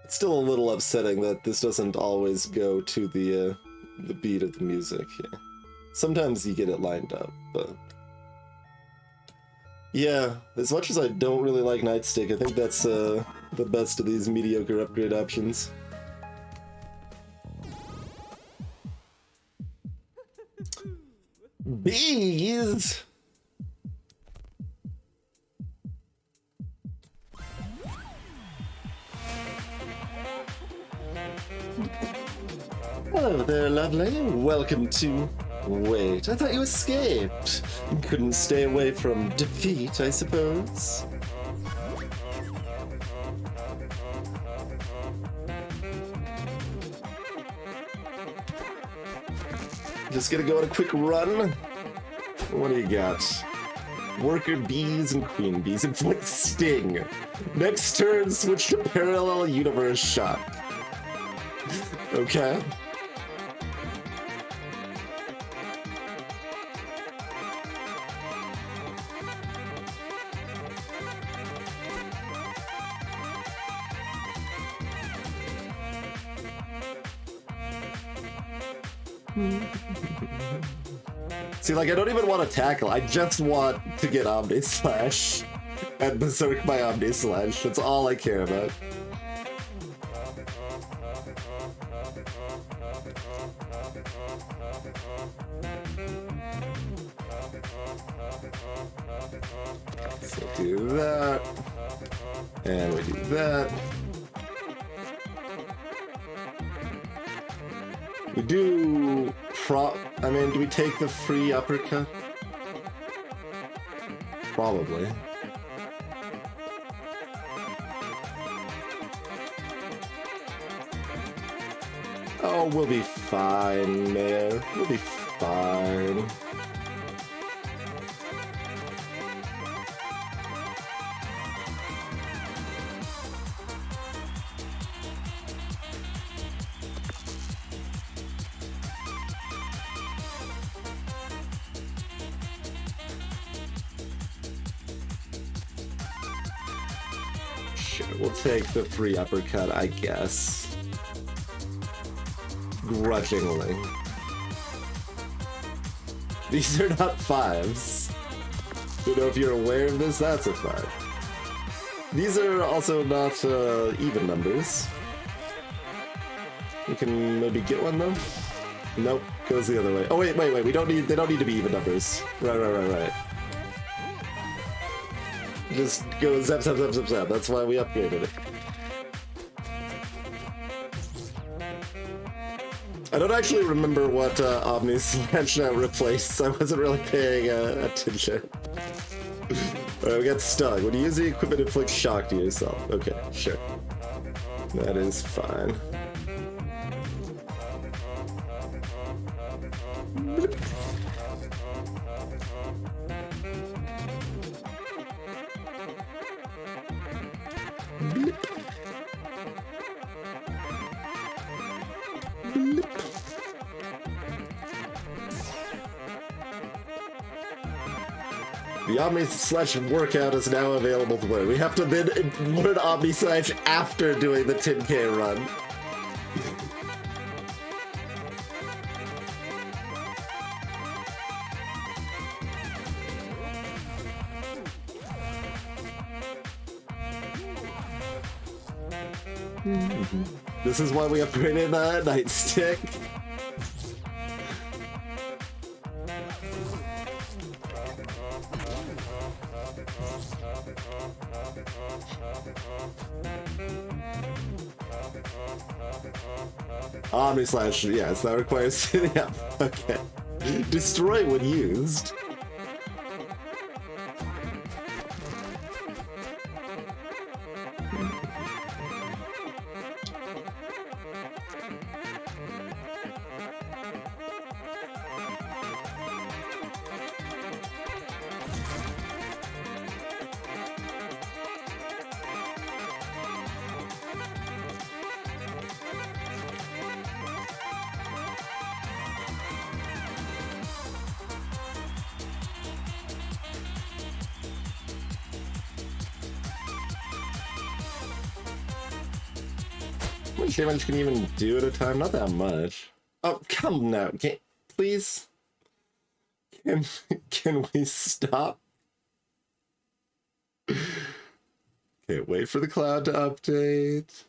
It's still a little upsetting that this doesn't always go to the beat of the music. Yeah. Sometimes you get it lined up, but yeah, as much as I don't really like Nightstick, I think that's the best of these mediocre upgrade options. Bees! Hello there, lovely. Welcome to... Wait, I thought you escaped. You couldn't stay away from defeat, I suppose. Just gonna go on a quick run. What do you got? Worker bees and queen bees inflict sting. Next turn, switch to parallel universe shock. Okay. See, like, I don't even want to tackle. I just want to get Omni Slash and berserk my Omni Slash. That's all I care about. So do that. And we do that. We do I mean, do we take the free uppercut? Probably. Oh, we'll be fine, man. We'll be fine. Sure, we'll take the free uppercut, I guess. grudgingly. These are not 5s. Don't know if you're aware of this, that's a 5. These are also not even numbers. We can maybe get one though? Nope, goes the other way. Oh wait, they don't need to be even numbers. Right. Just go zap. That's why we upgraded it. I don't actually remember what Omni Slash replaced, so I wasn't really paying attention. Alright, we got stung. When you use the equipment, inflict shock to yourself. Okay, sure. That is fine. Bloop. Bloop. Bloop. The Omni Slash workout is now available to learn. We have to then learn Omni Slash after doing the 10K run. This is why we upgraded Nightstick. Omni Slash, yes, that requires. Yeah, okay. Destroy when used. How much damage can you even do at a time? Not that much. Oh, come now. Please? Can we stop? Okay, wait for the cloud to update.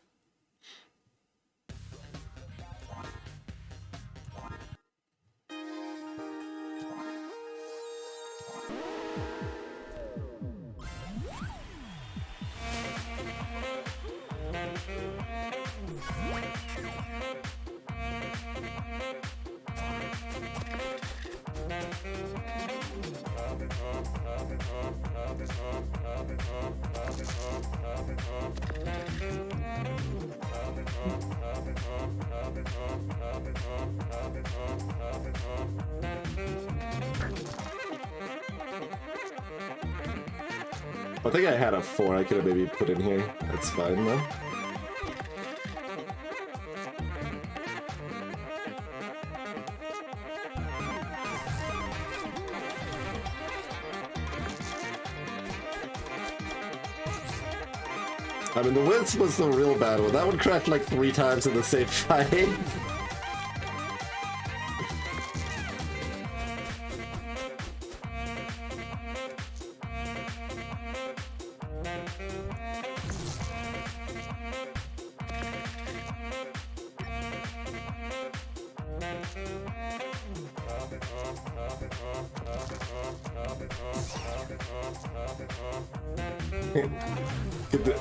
I think I had a 4 I could have maybe put in here. That's fine though. I mean, the Wisp was the real bad one. That one cracked like 3 times in the same fight.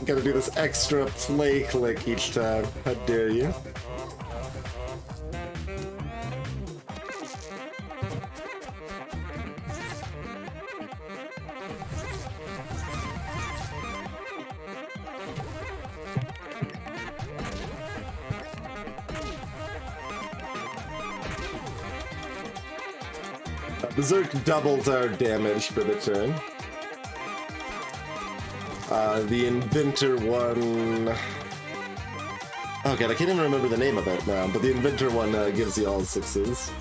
Gotta do this extra play click each time. How dare you? Berserk doubles our damage for the turn. The Inventor one... Oh god, I can't even remember the name of it now, but the Inventor one gives you all 6s.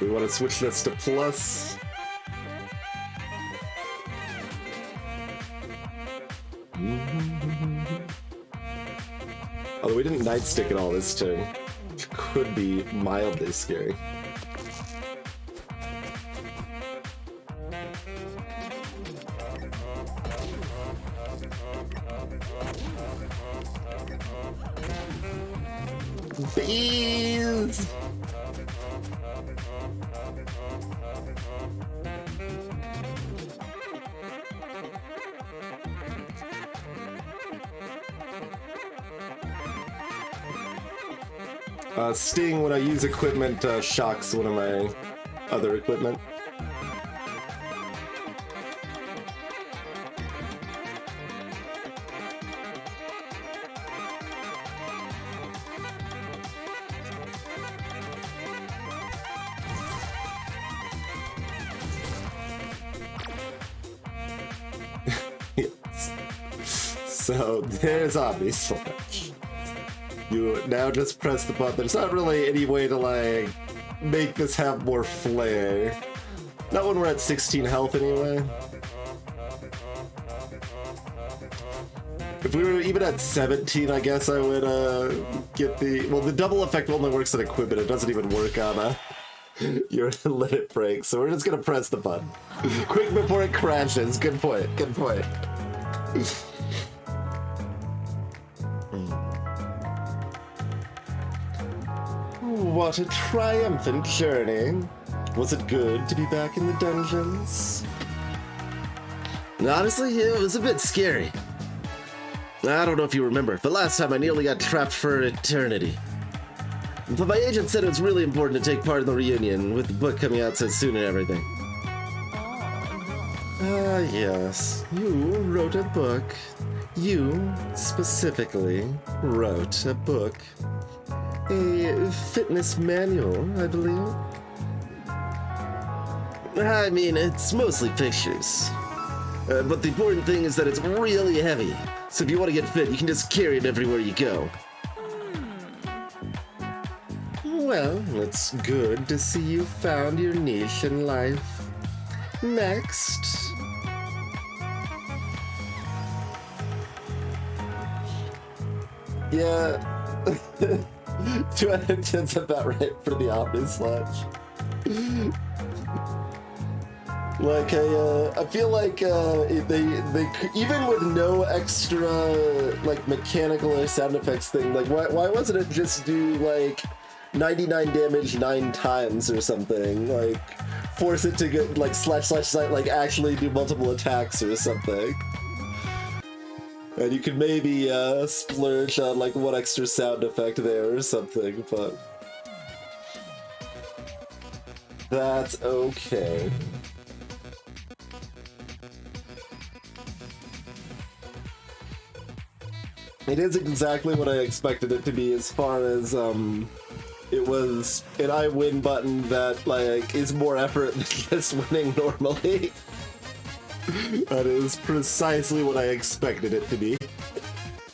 We want to switch this to plus. Although we didn't nightstick at all this turn, which could be mildly scary. Bees! Sting, when I use equipment, shocks one of my other equipment. Yes. So, there's Omni Slash. You now just press the button. There's not really any way to, like, make this have more flair. Not when we're at 16 health, anyway. If we were even at 17, I guess I would, get the... Well, the double effect only works on equipment. It doesn't even work on, your limit break. So we're just gonna press the button. Quick before it crashes. Good point. Good point. What a triumphant journey. Was it good to be back in the dungeons? Honestly, it was a bit scary. I don't know if you remember, but last time I nearly got trapped for eternity. But my agent said it was really important to take part in the reunion, with the book coming out so soon and everything. Ah, yes. You wrote a book. You, specifically, wrote a book. A fitness manual, I believe. I mean, it's mostly pictures. But the important thing is that it's really heavy. So if you want to get fit, you can just carry it everywhere you go. Well, it's good to see you found your niche in life. Next. Yeah. 2 out of 10's about right for the Omni Slash. Like, I feel like they even with no extra like mechanical or sound effects thing, like why wasn't it just do like 99 damage 9 times or something? Like force it to get like slash like actually do multiple attacks or something. And you could maybe splurge on like one extra sound effect there or something, but that's okay. It is exactly what I expected it to be, as far as it was an I win button that like is more effort than just winning normally. That is precisely what I expected it to be.